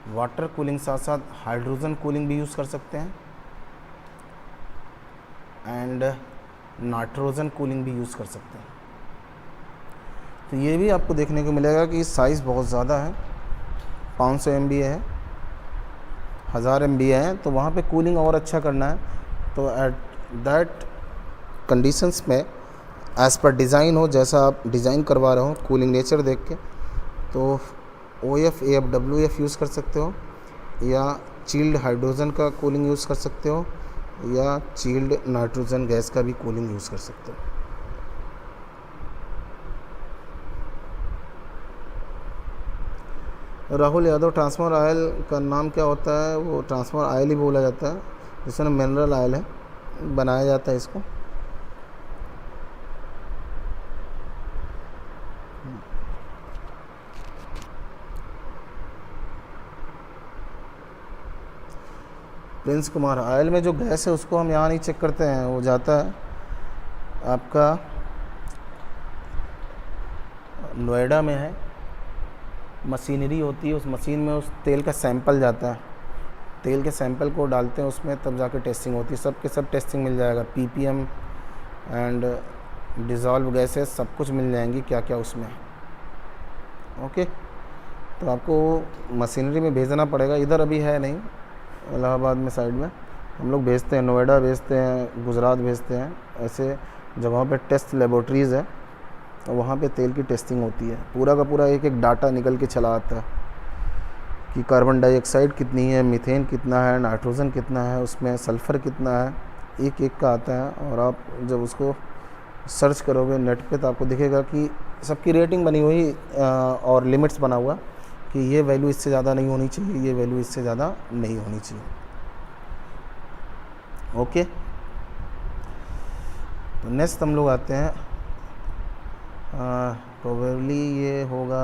Speaker 1: वाटर कूलिंग साथ साथ हाइड्रोजन कूलिंग भी यूज़ कर सकते हैं एंड नाइट्रोजन कूलिंग भी यूज़ कर सकते हैं। तो ये भी आपको देखने को मिलेगा कि साइज़ बहुत ज़्यादा है, 500 MB है, 1000 MB है, तो वहाँ पे कूलिंग और अच्छा करना है तो एट दैट कंडीशंस में एज़ पर डिज़ाइन हो, जैसा आप डिज़ाइन करवा रहे हो कूलिंग नेचर देख के, तो OF AF यूज़ कर सकते हो या चिल्ड हाइड्रोजन का कूलिंग यूज़ कर सकते हो या चिल्ड नाइट्रोजन गैस का भी कूलिंग यूज़ कर सकते हो। राहुल यादव, ट्रांसफार्मर ऑयल का नाम क्या होता है? वो ट्रांसफार्मर ऑयल ही बोला जाता है, जिसमें मिनरल ऑयल है, बनाया जाता है इसको। प्रिंस कुमार, ऑयल में जो गैस है उसको हम यहाँ नहीं चेक करते हैं, वो जाता है आपका नोएडा में है, मशीनरी होती है, उस मशीन में उस तेल का सैंपल जाता है, तेल के सैंपल को डालते हैं उसमें, तब जाके टेस्टिंग होती है। सब के सब टेस्टिंग मिल जाएगा, PPM एंड डिज़ोल्व गैसेस सब कुछ मिल जाएंगी क्या क्या उसमें। ओके, तो आपको मशीनरी में भेजना पड़ेगा, इधर अभी है नहीं, इलाहाबाद में साइड में हम लोग भेजते हैं, नोएडा भेजते हैं, गुजरात भेजते हैं, ऐसे जगहों पे टेस्ट लेबोरेटरीज़ है, तो वहाँ पे तेल की टेस्टिंग होती है। पूरा का पूरा एक एक डाटा निकल के चला आता है कि कार्बन डाइऑक्साइड कितनी है, मीथेन कितना है, नाइट्रोजन कितना है, उसमें सल्फ़र कितना है, एक एक का आता है। और आप जब उसको सर्च करोगे नेट पे तो आपको दिखेगा कि सबकी रेटिंग बनी हुई और लिमिट्स बना हुआ कि ये वैल्यू इससे ज़्यादा नहीं होनी चाहिए, ये वैल्यू इससे ज़्यादा नहीं होनी चाहिए। ओके, तो नेक्स्ट हम लोग आते हैं, प्रोबेबली ये होगा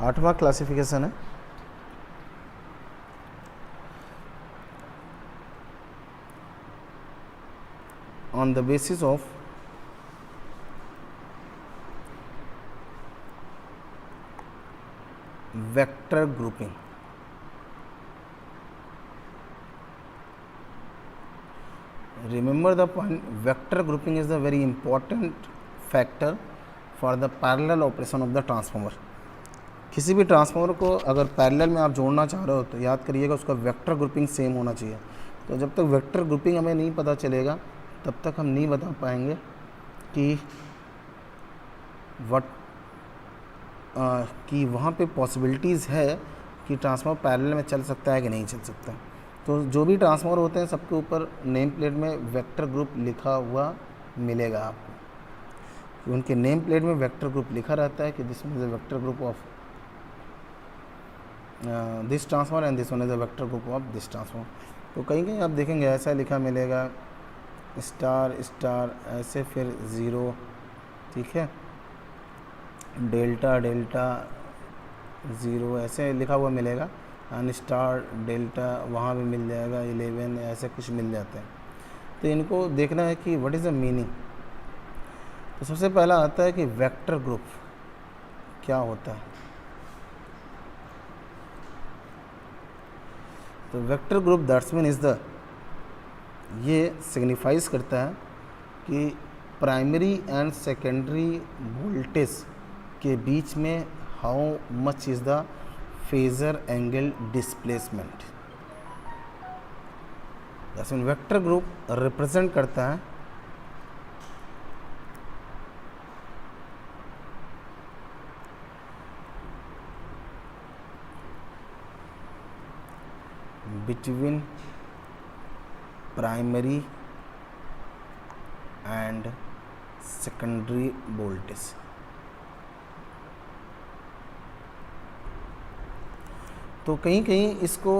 Speaker 1: 8वां क्लासिफिकेशन है। On the basis of vector grouping. Remember the point, vector grouping is the very important factor for the parallel operation of the transformer। किसी भी ट्रांसफार्मर को अगर पैरेलल में आप जोड़ना चाह रहे हो तो याद करिएगा उसका वेक्टर ग्रुपिंग सेम होना चाहिए। तो जब तक वेक्टर ग्रुपिंग हमें नहीं पता चलेगा तब तक हम नहीं बता पाएंगे कि कि वहाँ पे पॉसिबिलिटीज़ है कि ट्रांसफार्मर पैरेलल में चल सकता है कि नहीं चल सकता। तो जो भी ट्रांसफार्मर होते हैं सबके ऊपर नेम प्लेट में वेक्टर ग्रुप लिखा हुआ मिलेगा आपको, कि उनके नेम प्लेट में वेक्टर ग्रुप लिखा रहता है कि this one is a vector group of this transformer and this one is a vector group of this transformer. तो कहीं कहीं आप देखेंगे ऐसा लिखा मिलेगा स्टार स्टार ऐसे, फिर ज़ीरो, ठीक है, डेल्टा डेल्टा ज़ीरो ऐसे लिखा हुआ मिलेगा, एंड स्टार डेल्टा वहाँ भी मिल जाएगा, 11 ऐसे कुछ मिल जाते हैं। तो इनको देखना है कि व्हाट इज़ द मीनिंग। तो सबसे पहला आता है कि वेक्टर ग्रुप क्या होता है। तो vector group that's mean is the, ये सिग्निफाइज करता है कि प्राइमरी एंड सेकेंडरी वोल्टेज के बीच में how much is the phasor angle displacement. That's mean vector group represent करता है between primary and secondary voltage. तो कहीं कहीं इसको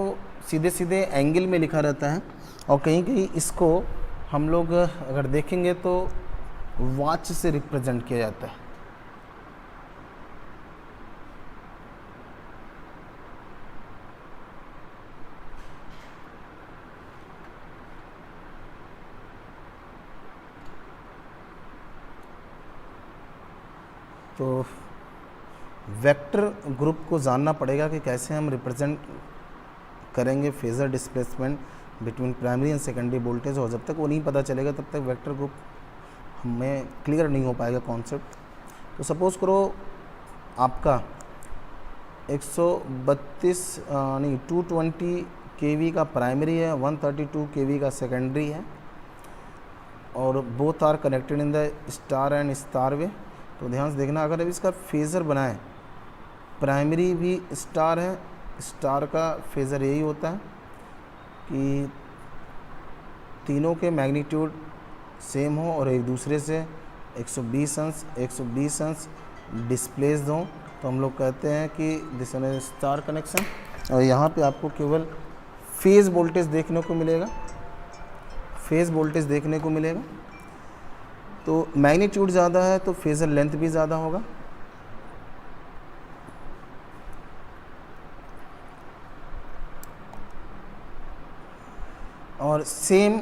Speaker 1: सीधे सीधे एंगल में लिखा रहता है और कहीं कहीं इसको हम लोग अगर देखेंगे तो वॉच से रिप्रेजेंट किया जाता है। तो वेक्टर ग्रुप को जानना पड़ेगा कि कैसे हम रिप्रेजेंट करेंगे phasor displacement between primary and secondary voltage, और जब तक वो नहीं पता चलेगा तब तक वेक्टर ग्रुप हमें क्लियर नहीं हो पाएगा कॉन्सेप्ट। तो सपोज़ करो आपका 220 kV का प्राइमरी है, 132 kV का सेकेंडरी है, और both are connected in the star and star way. तो ध्यान से देखना, अगर अभी इसका फेज़र बनाए, प्राइमरी भी स्टार है, स्टार का फेज़र यही होता है कि तीनों के मैग्नीट्यूड सेम हो और एक दूसरे से 120 अंश डिस्प्लेस्ड हों, तो हम लोग कहते हैं कि दिस इज स्टार कनेक्शन। और यहाँ पे आपको केवल फेज़ वोल्टेज देखने को मिलेगा, फेज़ वोल्टेज देखने को मिलेगा। तो मैग्नीट्यूड ज़्यादा है तो फेज़र लेंथ भी ज़्यादा होगा। और सेम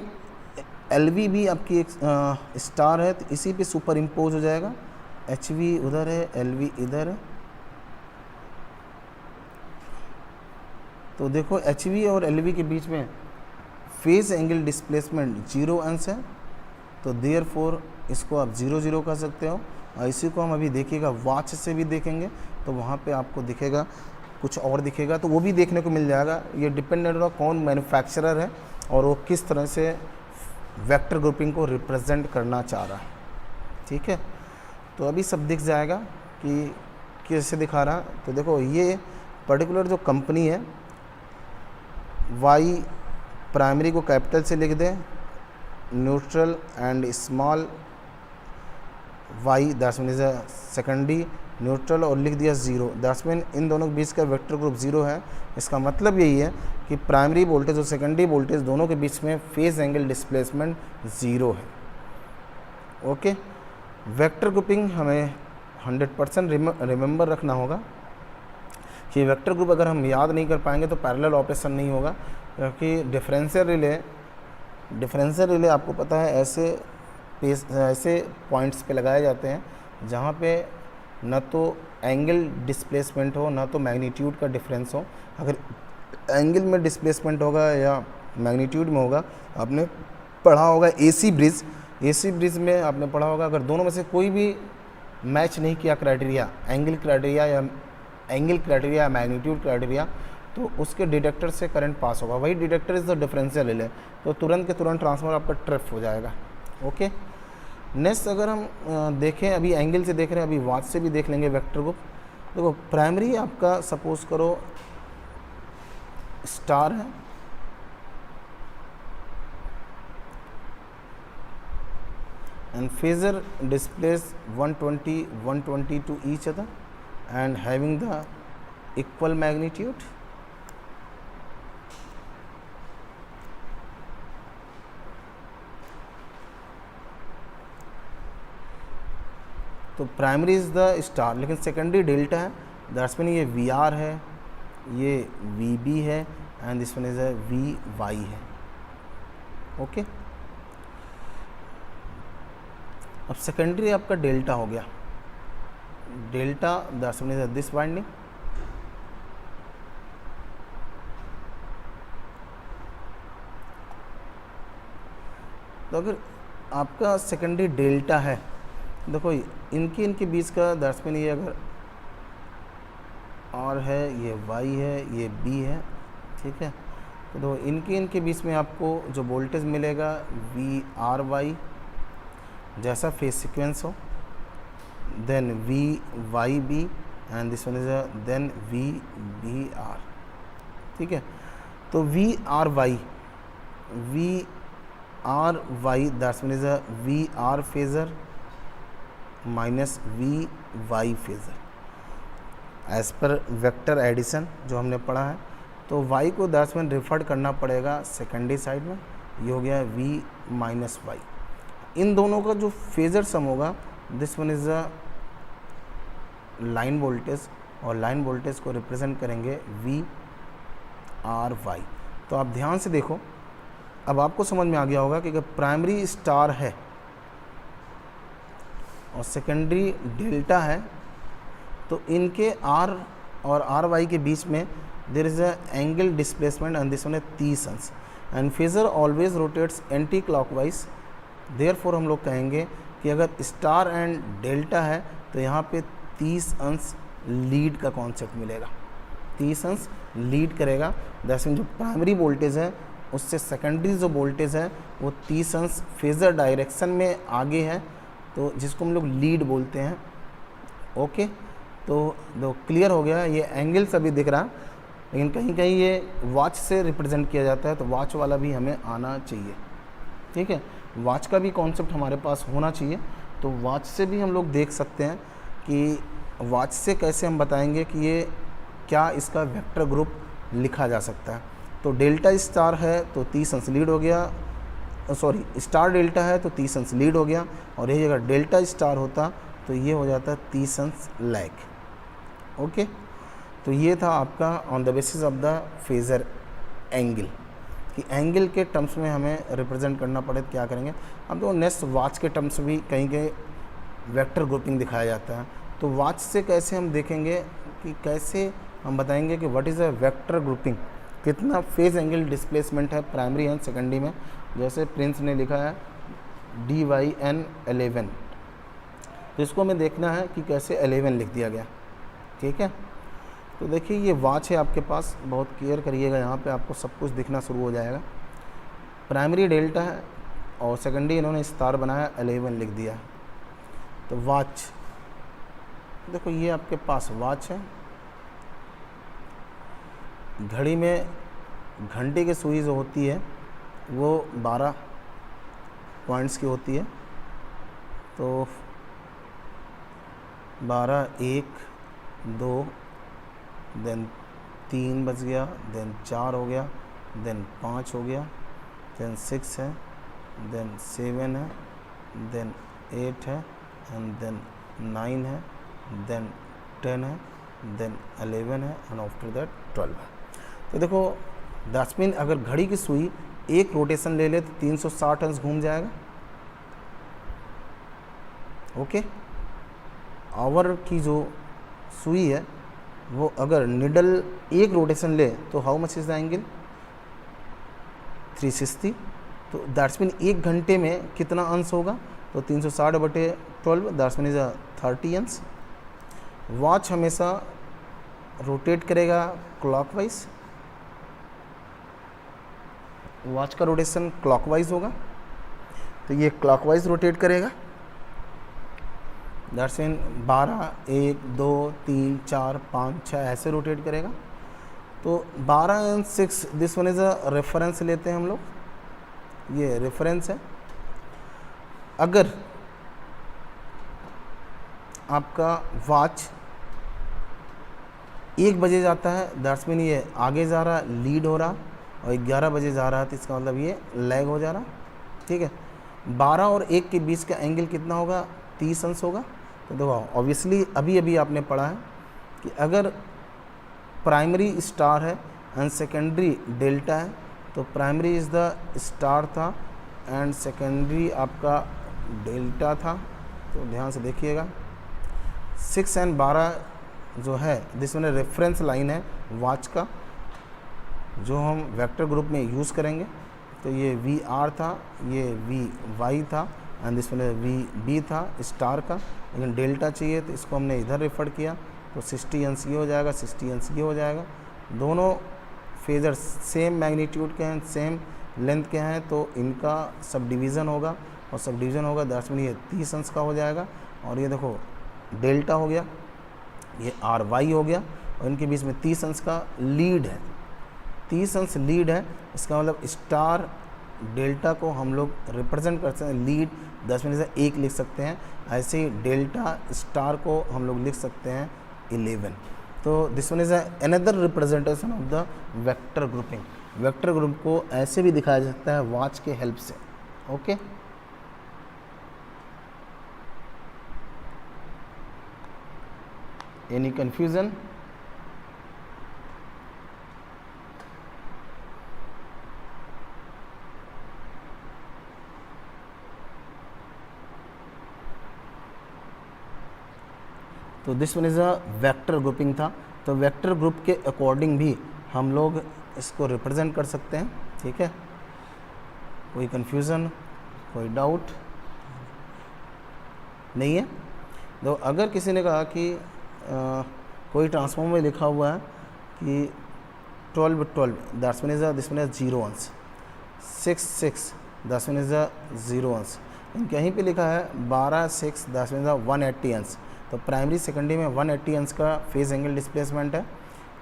Speaker 1: LV भी आपकी एक स्टार है, तो इसी पे सुपर इम्पोज हो जाएगा। HV उधर है, LV इधर है। तो देखो HV और LV के बीच में फेज एंगल डिस्प्लेसमेंट 0 अंश है, तो देयरफॉर इसको आप 0 0 कर सकते हो। और इसी को हम अभी देखिएगा वॉच से भी देखेंगे, तो वहाँ पे आपको दिखेगा कुछ और दिखेगा, तो वो भी देखने को मिल जाएगा। ये डिपेंडेंट होगा कौन मैन्युफैक्चरर है और वो किस तरह से वेक्टर ग्रुपिंग को रिप्रेजेंट करना चाह रहा है। ठीक है, तो अभी सब दिख जाएगा कि कैसे दिखा रहा। तो देखो ये पर्टिकुलर जो कंपनी है, वाई प्राइमरी को कैपिटल से लिख दें, neutral and small Y that's mean is a secondary neutral, और लिख दिया 0, दैट्स मीन इन दोनों के बीच का वेक्टर ग्रुप 0 है। इसका मतलब यही है कि प्राइमरी वोल्टेज और सेकेंडरी वोल्टेज दोनों के बीच में फेज एंगल डिस्प्लेसमेंट 0 है। ओके, वेक्टर ग्रुपिंग हमें 100% रिमेंबर रखना होगा कि वेक्टर ग्रुप अगर हम याद नहीं कर पाएंगे तो पैरेलल ऑपरेशन नहीं होगा, क्योंकि डिफरेंशियल रिले आपको पता है ऐसे पॉइंट्स पे लगाए जाते हैं जहाँ पे न तो एंगल डिस्प्लेसमेंट हो ना तो मैग्नीट्यूड का डिफरेंस हो। अगर एंगल में डिस्प्लेसमेंट होगा या मैग्नीट्यूड में होगा, आपने पढ़ा होगा एसी ब्रिज में आपने पढ़ा होगा, अगर दोनों में से कोई भी मैच नहीं किया क्राइटेरिया, एंगल क्राइटेरिया या मैग्नीट्यूड क्राइटेरिया, तो उसके डिटेक्टर से करंट पास होगा। वही detector is the differential relay, तो तुरंत के तुरंत ट्रांसफार्मर आपका ट्रिप हो जाएगा। ओके, नेक्स्ट अगर हम देखें, अभी एंगल से देख रहे हैं, अभी वॉच से भी देख लेंगे वेक्टर ग्रुप। देखो प्राइमरी आपका सपोज करो स्टार है, and phasor displays 120 to each other and having the equal magnitude. तो प्राइमरी इज द स्टार, लेकिन सेकेंडरी डेल्टा है, दैट्स मीन ये VR है, ये VB है, and this one is a VY है। ओके, अब सेकेंडरी आपका डेल्टा हो गया, delta that's mean is this winding, तो अगर आपका सेकेंडरी डेल्टा है, देखो इनके बीच का दैट्स मीन ये अगर R है, ये Y है, ये B है, ठीक है, तो देखो इनके बीच में आपको जो वोल्टेज मिलेगा VRY जैसा फेज सीक्वेंस हो, then VYB and this one is then VBR। ठीक है, तो VRY that's mean is a VR phasor minus VY phasor as per vector addition जो हमने पढ़ा है। तो Y को दैट्स मीन रिफर्ड करना पड़ेगा सेकेंडरी साइड में, ये हो गया V माइनस Y। इन दोनों का जो फेजर सम होगा, this one is a line voltage, और लाइन वोल्टेज को रिप्रेजेंट करेंगे VRY। तो आप ध्यान से देखो, अब आपको समझ में आ गया होगा कि अगर प्राइमरी स्टार है और सेकेंडरी डेल्टा है, तो इनके आर और आर वाई के बीच में there is a angle displacement and this one है 30 अंश and phasor always rotates anti clockwise. Therefore हम लोग कहेंगे कि अगर स्टार एंड डेल्टा है तो यहाँ पे 30 अंश लीड का कॉन्सेप्ट मिलेगा, 30 अंश लीड करेगा। दैट्स मीन जो प्राइमरी वोल्टेज है उससे सेकेंडरी जो वोल्टेज है वो 30 अंश फेजर डायरेक्शन में आगे है, तो जिसको हम लोग लीड बोलते हैं। ओके, तो दो क्लियर हो गया। ये एंगल सभी दिख रहा, लेकिन कहीं कहीं ये वॉच से रिप्रेजेंट किया जाता है, तो वॉच वाला भी हमें आना चाहिए। ठीक है, वॉच का भी कॉन्सेप्ट हमारे पास होना चाहिए। तो वॉच से भी हम लोग देख सकते हैं कि वॉच से कैसे हम बताएंगे कि ये क्या इसका वेक्टर ग्रुप लिखा जा सकता है। तो डेल्टा स्टार है तो 30 अंश लीड हो गया, सॉरी स्टार डेल्टा है तो 30 अंश लीड हो गया, और यही अगर डेल्टा स्टार होता तो ये हो जाता 30 अंश लैग। ओके, तो ये था आपका on the basis of the phasor angle, कि एंगल के टर्म्स में हमें रिप्रेजेंट करना पड़े तो क्या करेंगे हम। तो नेक्स्ट वॉच के टर्म्स भी कहीं कहीं वेक्टर ग्रुपिंग दिखाया जाता है। तो वॉच से कैसे हम देखेंगे कि कैसे हम बताएंगे कि what is a vector grouping, कितना फेज एंगल डिस्प्लेसमेंट है प्राइमरी एंड सेकेंडरी में। जैसे प्रिंस ने लिखा है DYN11, तो इसको हमें देखना है कि कैसे 11 लिख दिया गया। ठीक है, तो देखिए ये वॉच है आपके पास, बहुत केयर करिएगा, यहाँ पे आपको सब कुछ दिखना शुरू हो जाएगा। प्राइमरी डेल्टा है और सेकेंडरी इन्होंने स्टार बनाया, 11 लिख दिया। तो वॉच देखो, ये आपके पास वॉच है। घड़ी में घंटे की सुई जो होती है वो 12 पॉइंट्स की होती है। तो 12, 1, 2, देन 3 बज गया, देन 4 हो गया, देन 5 हो गया, देन 6 है, देन 7 है, देन 8 है, एंड देन 9 है, देन 10 है, देन 11 है, एंड आफ्टर दैट 12 है। तो देखो दैट्स मीन अगर घड़ी की सुई एक रोटेशन ले ले तो 360 अंश घूम जाएगा। ओके, आवर की जो सुई है वो अगर निडल एक रोटेशन ले तो how much is the angle 360। तो दैट्स मीन एक घंटे में कितना अंश होगा, तो 360/12 दैट्स मीन इज 30 अंश। वॉच हमेशा रोटेट करेगा क्लॉकवाइज, वॉच का रोटेशन क्लॉकवाइज होगा, तो ये क्लॉकवाइज रोटेट करेगा। दैट्स मीन 12, 1, 2, 3, 4, 5, 6 ऐसे रोटेट करेगा। तो 12 and 6 this one is a reference लेते हैं हम लोग, ये रेफरेंस है। अगर आपका वॉच 1 बजे जाता है दैट्स मीन ये आगे जा रहा, लीड हो रहा, और 11 बजे जा रहा है तो इसका मतलब ये लैग हो जा रहा। ठीक है, 12 और 1 के बीच का एंगल कितना होगा, 30 अंश होगा। तो देखो ऑब्वियसली अभी अभी आपने पढ़ा है कि अगर प्राइमरी स्टार है एंड सेकेंडरी डेल्टा है तो प्राइमरी इज़ द स्टार था एंड सेकेंडरी आपका डेल्टा था। तो ध्यान से देखिएगा 6 एंड 12 जो है दिस वन रेफरेंस लाइन है वॉच का, जो हम वेक्टर ग्रुप में यूज़ करेंगे। तो ये VR था, ये VY था, एंड दिस वन VB था स्टार का, लेकिन डेल्टा चाहिए तो इसको हमने इधर रेफर किया, तो 60 अंश ये हो जाएगा, 60 अंश ये हो जाएगा। दोनों फेजर सेम मैग्नीट्यूड के हैं, सेम लेंथ के हैं, तो इनका सब डिवीज़न होगा, और सब डिवीज़न होगा दैट्स मीन ये 30 अंश का हो जाएगा। और ये देखो डेल्टा हो गया, ये RY हो गया, और इनके बीच में 30 अंश का लीड है, 30 अंश लीड है। इसका मतलब स्टार डेल्टा को हम लोग रिप्रेजेंट कर सकते हैं, लीड 10 में से 1 लिख सकते हैं, ऐसे ही डेल्टा स्टार को हम लोग लिख सकते हैं 11। तो this one is another representation of the vector grouping. Vector group को ऐसे भी दिखाया जा सकता है वॉच के हेल्प से। Okay, any confusion? तो this one is a vector grouping था। तो वेक्टर ग्रुप के अकॉर्डिंग भी हम लोग इसको रिप्रेजेंट कर सकते हैं, ठीक है। कोई कन्फ्यूज़न, कोई डाउट नहीं है। तो अगर किसी ने कहा कि कोई ट्रांसफॉर्म में लिखा हुआ है कि 12 that's one is this one is 0 अंश, 6 दैट्स वन इज़ 0 अंश, कहीं पे लिखा है 12 दैट्स वन इज़ 180 अंश। तो प्राइमरी सेकेंडरी में 180 अंश का फेज एंगल डिस्प्लेसमेंट है।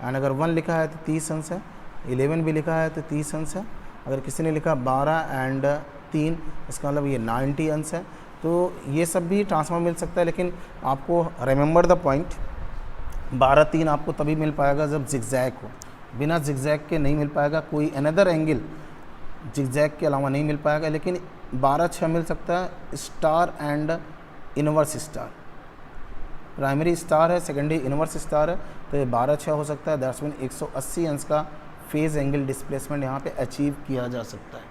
Speaker 1: एंड अगर 1 लिखा है तो 30 अंश है, 11 भी लिखा है तो 30 अंश है। अगर किसी ने लिखा 12 एंड 3, इसका मतलब ये 90 अंश है। तो ये सब भी ट्रांसफॉर्म मिल सकता है, लेकिन आपको रिमेंबर द पॉइंट, 12-3 आपको तभी मिल पाएगा जब जिगजैग हो, बिना जिगजैग के नहीं मिल पाएगा। कोई अनदर एंगल जिगजैग के अलावा नहीं मिल पाएगा। लेकिन 12-6 मिल सकता है star and inverse star. Primary star है, सेकेंडरी इनवर्स स्टार है, तो ये 12-6 हो सकता है। दैट्स मीन 180 अंश का फेज एंगल डिस्प्लेसमेंट यहाँ पे अचीव किया जा सकता है,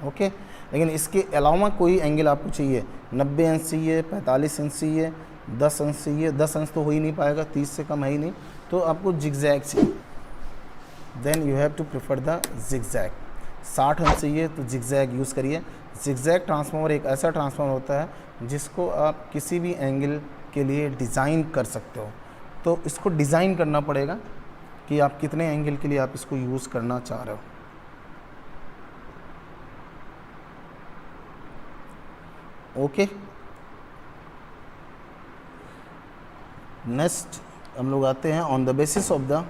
Speaker 1: ओके। लेकिन इसके अलावा कोई एंगल आपको चाहिए, 90 अंश चाहिए, 45 अंश चाहिए, 10 अंश चाहिए, 10 अंश तो हो ही नहीं पाएगा, 30 से कम है ही नहीं, तो आपको जिगजैग चाहिए। Then you have to prefer the zigzag. 60 अंश चाहिए तो जिगजैग यूज़ करिए। जिगजैग ट्रांसफार्मर एक ऐसा ट्रांसफार्मर होता है जिसको आप किसी भी एंगल के लिए डिज़ाइन कर सकते हो। तो इसको डिज़ाइन करना पड़ेगा कि आप कितने एंगल के लिए आप इसको यूज़ करना चाह रहे हो, ओके। नेक्स्ट हम लोग आते हैं on the basis of the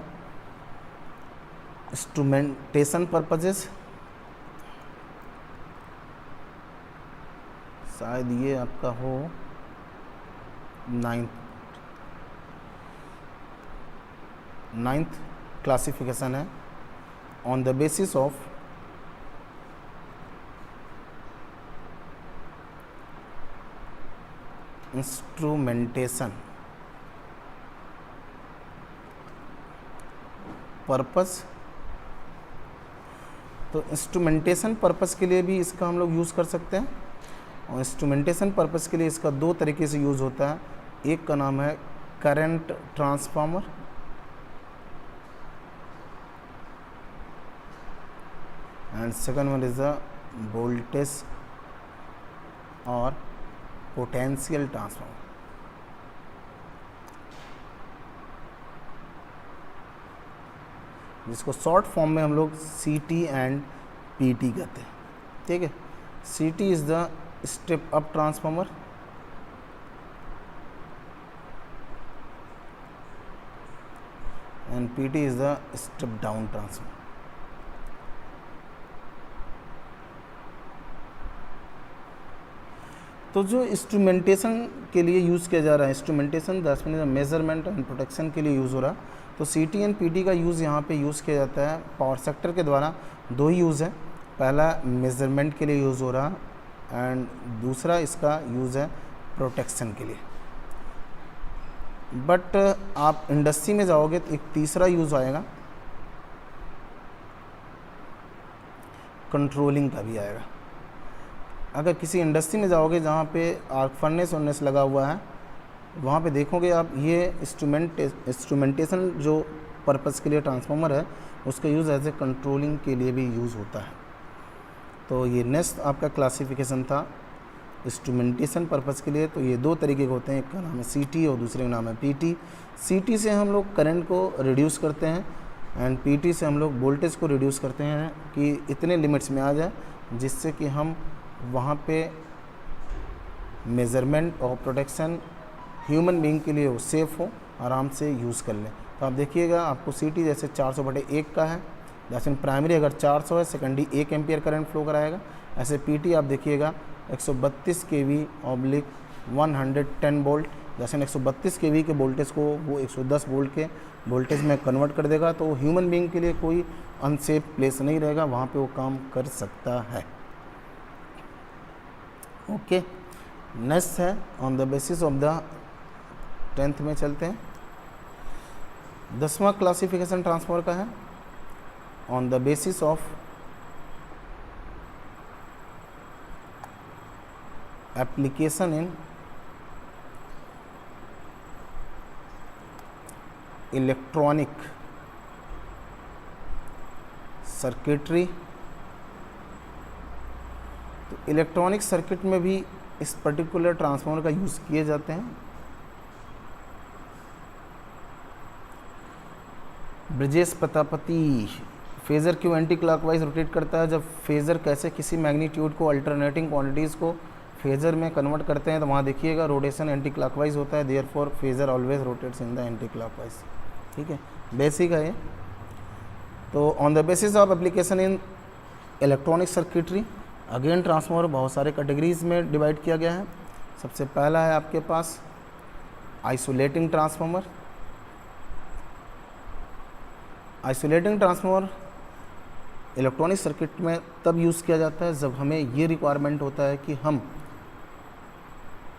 Speaker 1: instrumentation purposes. शायद ये आपका हो 9th क्लासिफिकेशन है, on the basis of instrumentation purpose. तो इंस्ट्रूमेंटेशन पर्पस के लिए भी इसका हम लोग यूज़ कर सकते हैं। और इंस्ट्रूमेंटेशन पर्पस के लिए इसका 2 तरीके से यूज़ होता है। एक का नाम है current transformer, and second one is the voltage और पोटेंशियल ट्रांसफार्मर। जिसको शॉर्ट फॉर्म में हम लोग CT एंड PT कहते हैं, ठीक है। CT is the step up transformer, and PT is the step down transformer. तो जो इंस्ट्रूमेंटेशन के लिए यूज़ किया जा रहा है, instrumentation that's mean measurement and protection के लिए यूज़ हो रहा है। तो CT एंड PT का यूज़ यहाँ पे यूज़ किया जाता है पावर सेक्टर के द्वारा। 2 ही यूज़ है, पहला मेजरमेंट के लिए यूज़ हो रहा है एंड दूसरा इसका यूज़ है प्रोटेक्शन के लिए। बट आप इंडस्ट्री में जाओगे तो एक तीसरा यूज़ आएगा, कंट्रोलिंग का भी आएगा। अगर किसी इंडस्ट्री में जाओगे जहाँ पे आर्क फर्नेस लगा हुआ है, वहाँ पे देखोगे आप ये इंस्ट्रूमेंटेशन जो पर्पस के लिए ट्रांसफार्मर है उसका यूज़ एज ए कंट्रोलिंग के लिए भी यूज़ होता है। तो ये नेक्स्ट आपका क्लासिफिकेशन था इंस्ट्रूमेंटेशन पर्पस के लिए। तो ये 2 तरीके के होते हैं, एक का नाम है CT और दूसरे का नाम है PT। CT से हम लोग करंट को रिड्यूस करते हैं एंड PT से हम लोग वोल्टेज को रिड्यूस करते हैं कि इतने लिमिट्स में आ जाए जिससे कि हम वहाँ पे मेज़रमेंट और प्रोटेक्शन ह्यूमन बीइंग के लिए वो सेफ़ हो, आराम से यूज़ कर लें। तो आप देखिएगा आपको CT जैसे 400/1 का है, जैसे प्राइमरी अगर 400 है, सेकेंडरी 1 एम्पियर करंट फ्लो कराएगा। ऐसे PT आप देखिएगा 132 kV ऑब्लिक 110 वोल्ट, जैसे 132 kV के वोल्टेज को वो 110 वोल्ट के वोल्टेज में कन्वर्ट कर देगा। तो ह्यूमन बीइंग के लिए कोई अनसेफ प्लेस नहीं रहेगा, वहाँ पे वो काम कर सकता है, ओके। नेक्स्ट है on the basis of the 10th में चलते हैं। 10वां क्लासिफिकेशन ट्रांसफार्मर का है on the basis of application in electronic circuitry. तो इलेक्ट्रॉनिक सर्किट में भी इस पर्टिकुलर ट्रांसफार्मर का यूज़ किए जाते हैं। ब्रिजेश प्रतापति, फेज़र क्यों एंटी क्लॉकवाइज रोटेट करता है? जब फेज़र कैसे किसी मैग्नीट्यूड को अल्टरनेटिंग क्वांटिटीज़ को फेज़र में कन्वर्ट करते हैं तो वहाँ देखिएगा रोटेशन एंटी क्लॉकवाइज होता है, therefore phasor always rotates in the anti clockwise. ठीक है, बेसिक है ये। तो on the basis of application in electronic circuitry, again transformer बहुत सारे कैटेगरीज में डिवाइड किया गया है। सबसे पहला है आपके पास isolating transformer. Isolating transformer electronic circuit में तब यूज़ किया जाता है जब हमें ये रिक्वायरमेंट होता है कि हम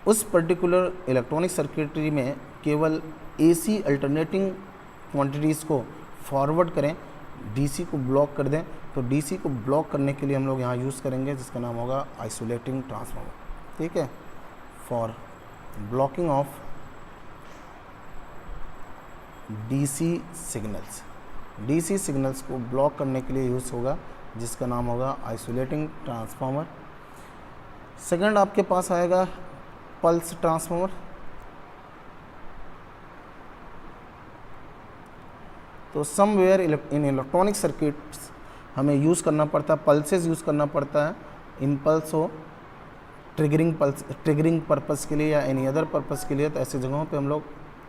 Speaker 1: उस पर्टिकुलर इलेक्ट्रॉनिक सर्किटरी में केवल एसी अल्टरनेटिंग क्वांटिटीज़ को फॉरवर्ड करें, डीसी को ब्लॉक कर दें। तो डीसी को ब्लॉक करने के लिए हम लोग यहाँ यूज़ करेंगे जिसका नाम होगा आइसोलेटिंग ट्रांसफार्मर। ठीक है, for blocking of DC signals, DC signals को ब्लॉक करने के लिए यूज़ होगा जिसका नाम होगा आइसोलेटिंग ट्रांसफार्मर। सेकंड आपके पास आएगा पल्स ट्रांसफार्मर। तो समवेयर इन इलेक्ट्रॉनिक सर्किट्स हमें यूज़ करना पड़ता है, पल्सेस यूज़ करना पड़ता है, इम्पल्स हो ट्रिगरिंग पर्पस के लिए या एनी अदर पर्पस के लिए। तो ऐसी जगहों पे हम लोग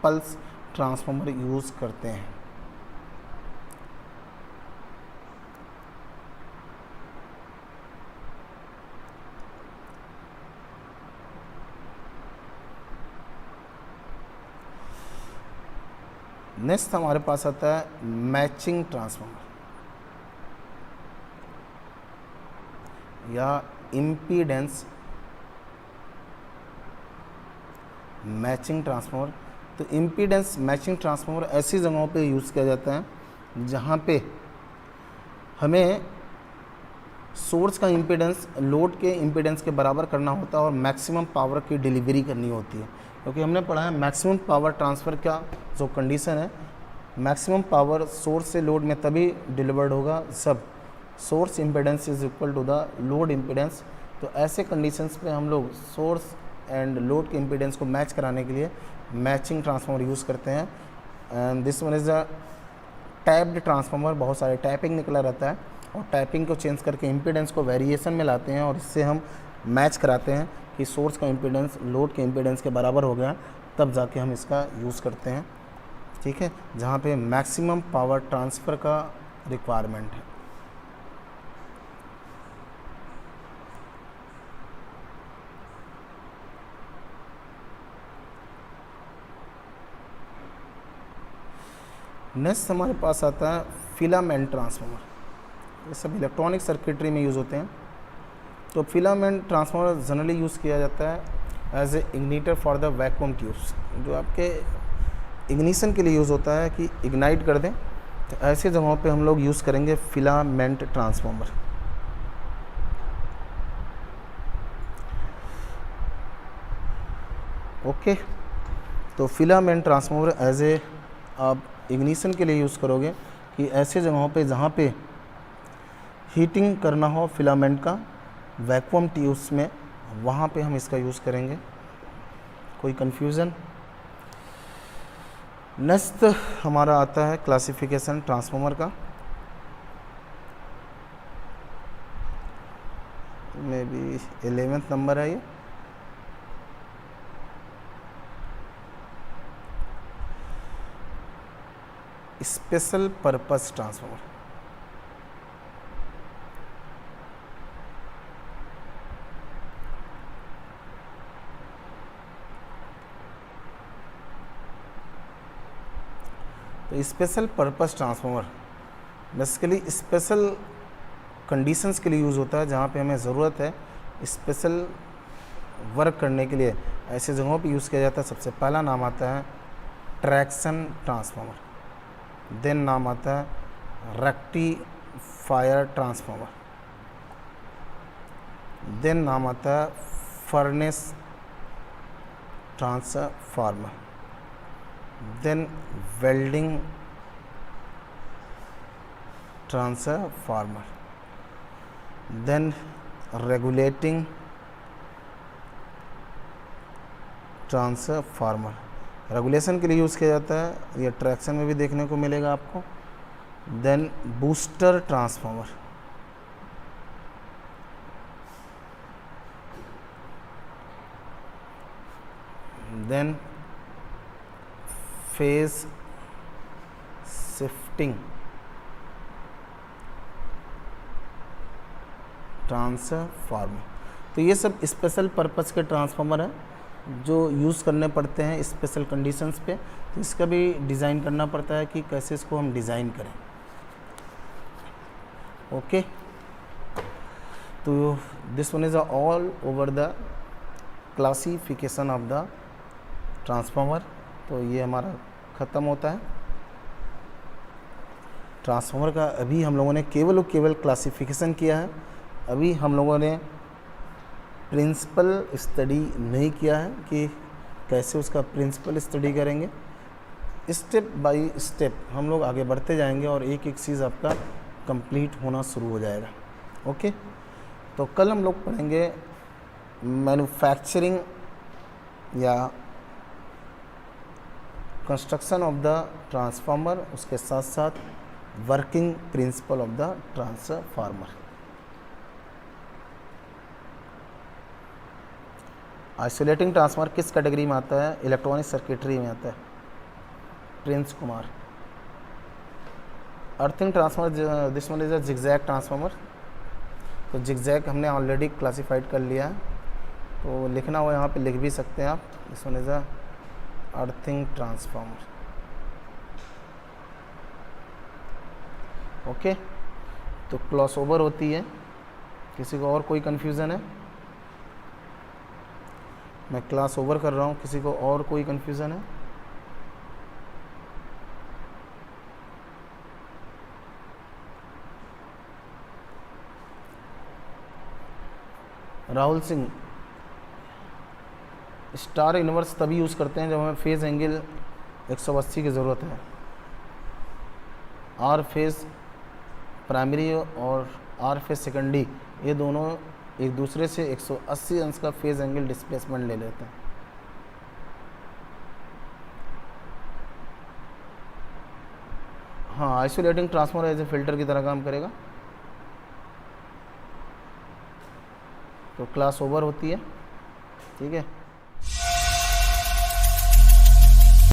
Speaker 1: पल्स ट्रांसफार्मर यूज़ करते हैं। नेक्स्ट हमारे पास आता है मैचिंग ट्रांसफार्मर या इम्पीडेंस मैचिंग ट्रांसफार्मर। तो इम्पीडेंस मैचिंग ट्रांसफार्मर ऐसी जगहों पे यूज़ किया जाता है जहाँ पे हमें सोर्स का इम्पीडेंस लोड के इम्पीडेंस के बराबर करना होता है और मैक्सिमम पावर की डिलीवरी करनी होती है। क्योंकि हमने पढ़ा है मैक्सिमम पावर ट्रांसफ़र का जो कंडीशन है, मैक्सिमम पावर सोर्स से लोड में तभी डिलीवर्ड होगा जब source impedance is equal to the load impedance. तो ऐसे कंडीशंस पे हम लोग सोर्स एंड लोड के इम्पीडेंस को मैच कराने के लिए मैचिंग ट्रांसफार्मर यूज़ करते हैं। And this one is a tapped transformer. बहुत सारे टैपिंग निकला रहता है और टैपिंग को चेंज करके इम्पीडेंस को वेरिएशन में लाते हैं और इससे हम मैच कराते हैं कि सोर्स का इम्पीडेंस लोड के इम्पीडेंस के बराबर हो गया, तब जाके हम इसका यूज़ करते हैं। ठीक है, जहाँ पे मैक्सिमम पावर ट्रांसफ़र का रिक्वायरमेंट है। नेक्स्ट हमारे पास आता है फिलामेंट ट्रांसफार्मर। ये सब इलेक्ट्रॉनिक सर्किटरी में यूज़ होते हैं। तो फिलामेंट ट्रांसफार्मर जनरली यूज़ किया जाता है as a igniter for the vacuum tubes, जो आपके इग्निशन के लिए यूज़ होता है कि इग्नाइट कर दें। तो ऐसे जगहों पे हम लोग यूज़ करेंगे फिलामेंट ट्रांसफार्मर। ओके, तो फिलामेंट ट्रांसफार्मर एज ए आप इग्निशन के लिए यूज़ करोगे कि ऐसे जगहों पे जहाँ पे हीटिंग करना हो फिलामेंट का वैक्यूम ट्यूब्स में, वहाँ पे हम इसका यूज़ करेंगे। कोई कन्फ्यूज़न? नेक्स्ट हमारा आता है क्लासिफिकेशन ट्रांसफार्मर का। मे बी 11th नंबर है ये। Special purpose transformer. तो special purpose transformer basically special conditions के लिए यूज़ होता है, जहाँ पे हमें ज़रूरत है स्पेशल वर्क करने के लिए, ऐसे जगहों पे यूज़ किया जाता है। सबसे पहला नाम आता है ट्रैक्शन ट्रांसफार्मर, देन नाम आता है रेक्टिफायर ट्रांसफार्मर, देन नाम आता है furnace transformer, then welding transformer, then regulating transformer. Regulation के लिए यूज़ किया जाता है, ये ट्रैक्शन में भी देखने को मिलेगा आपको। Then booster transformer, then phase shifting transformer. तो ये सब स्पेशल पर्पस के ट्रांसफार्मर हैं जो यूज़ करने पड़ते हैं स्पेशल कंडीशंस पे। तो इसका भी डिज़ाइन करना पड़ता है कि कैसे इसको हम डिज़ाइन करें। ओके, तो this one is all over the classification of the transformer. तो ये हमारा ख़त्म होता है ट्रांसफार्मर का। अभी हम लोगों ने केवल और केवल क्लासिफिकेशन किया है, अभी हम लोगों ने प्रिंसिपल स्टडी नहीं किया है कि कैसे उसका प्रिंसिपल स्टडी करेंगे। स्टेप बाय स्टेप हम लोग आगे बढ़ते जाएंगे और एक एक चीज़ आपका कंप्लीट होना शुरू हो जाएगा। ओके, तो कल हम लोग पढ़ेंगे मैन्युफैक्चरिंग या कंस्ट्रक्शन ऑफ द ट्रांसफार्मर, उसके साथ साथ working principle of the transformer. Isolating transformer किस कैटेगरी में आता है? इलेक्ट्रॉनिक सर्किटरी में आता है। Prince Kumar. Earthing transformer, this one is a zigzag transformer. तो जिगजैग हमने ऑलरेडी क्लासिफाइड कर लिया है, तो लिखना हो यहाँ पे लिख भी सकते हैं आप। This one is a earthing transformer. Okay, तो क्रॉस ओवर होती है। किसी को और कोई कन्फ्यूज़न है? मैं क्लास ओवर कर रहा हूँ, किसी को और कोई कन्फ्यूज़न है? राहुल सिंह, स्टार इन्वर्स तभी यूज़ करते हैं जब हमें फेज़ एंगल 180 की ज़रूरत है। आर फेज़ प्राइमरी और आर फेज़ सेकेंडरी, ये दोनों एक दूसरे से 180 अंश का फेज़ एंगल डिस्प्लेसमेंट ले लेते हैं। हाँ, isolating transformer as a filter की तरह काम करेगा। तो क्लास ओवर होती है, ठीक है।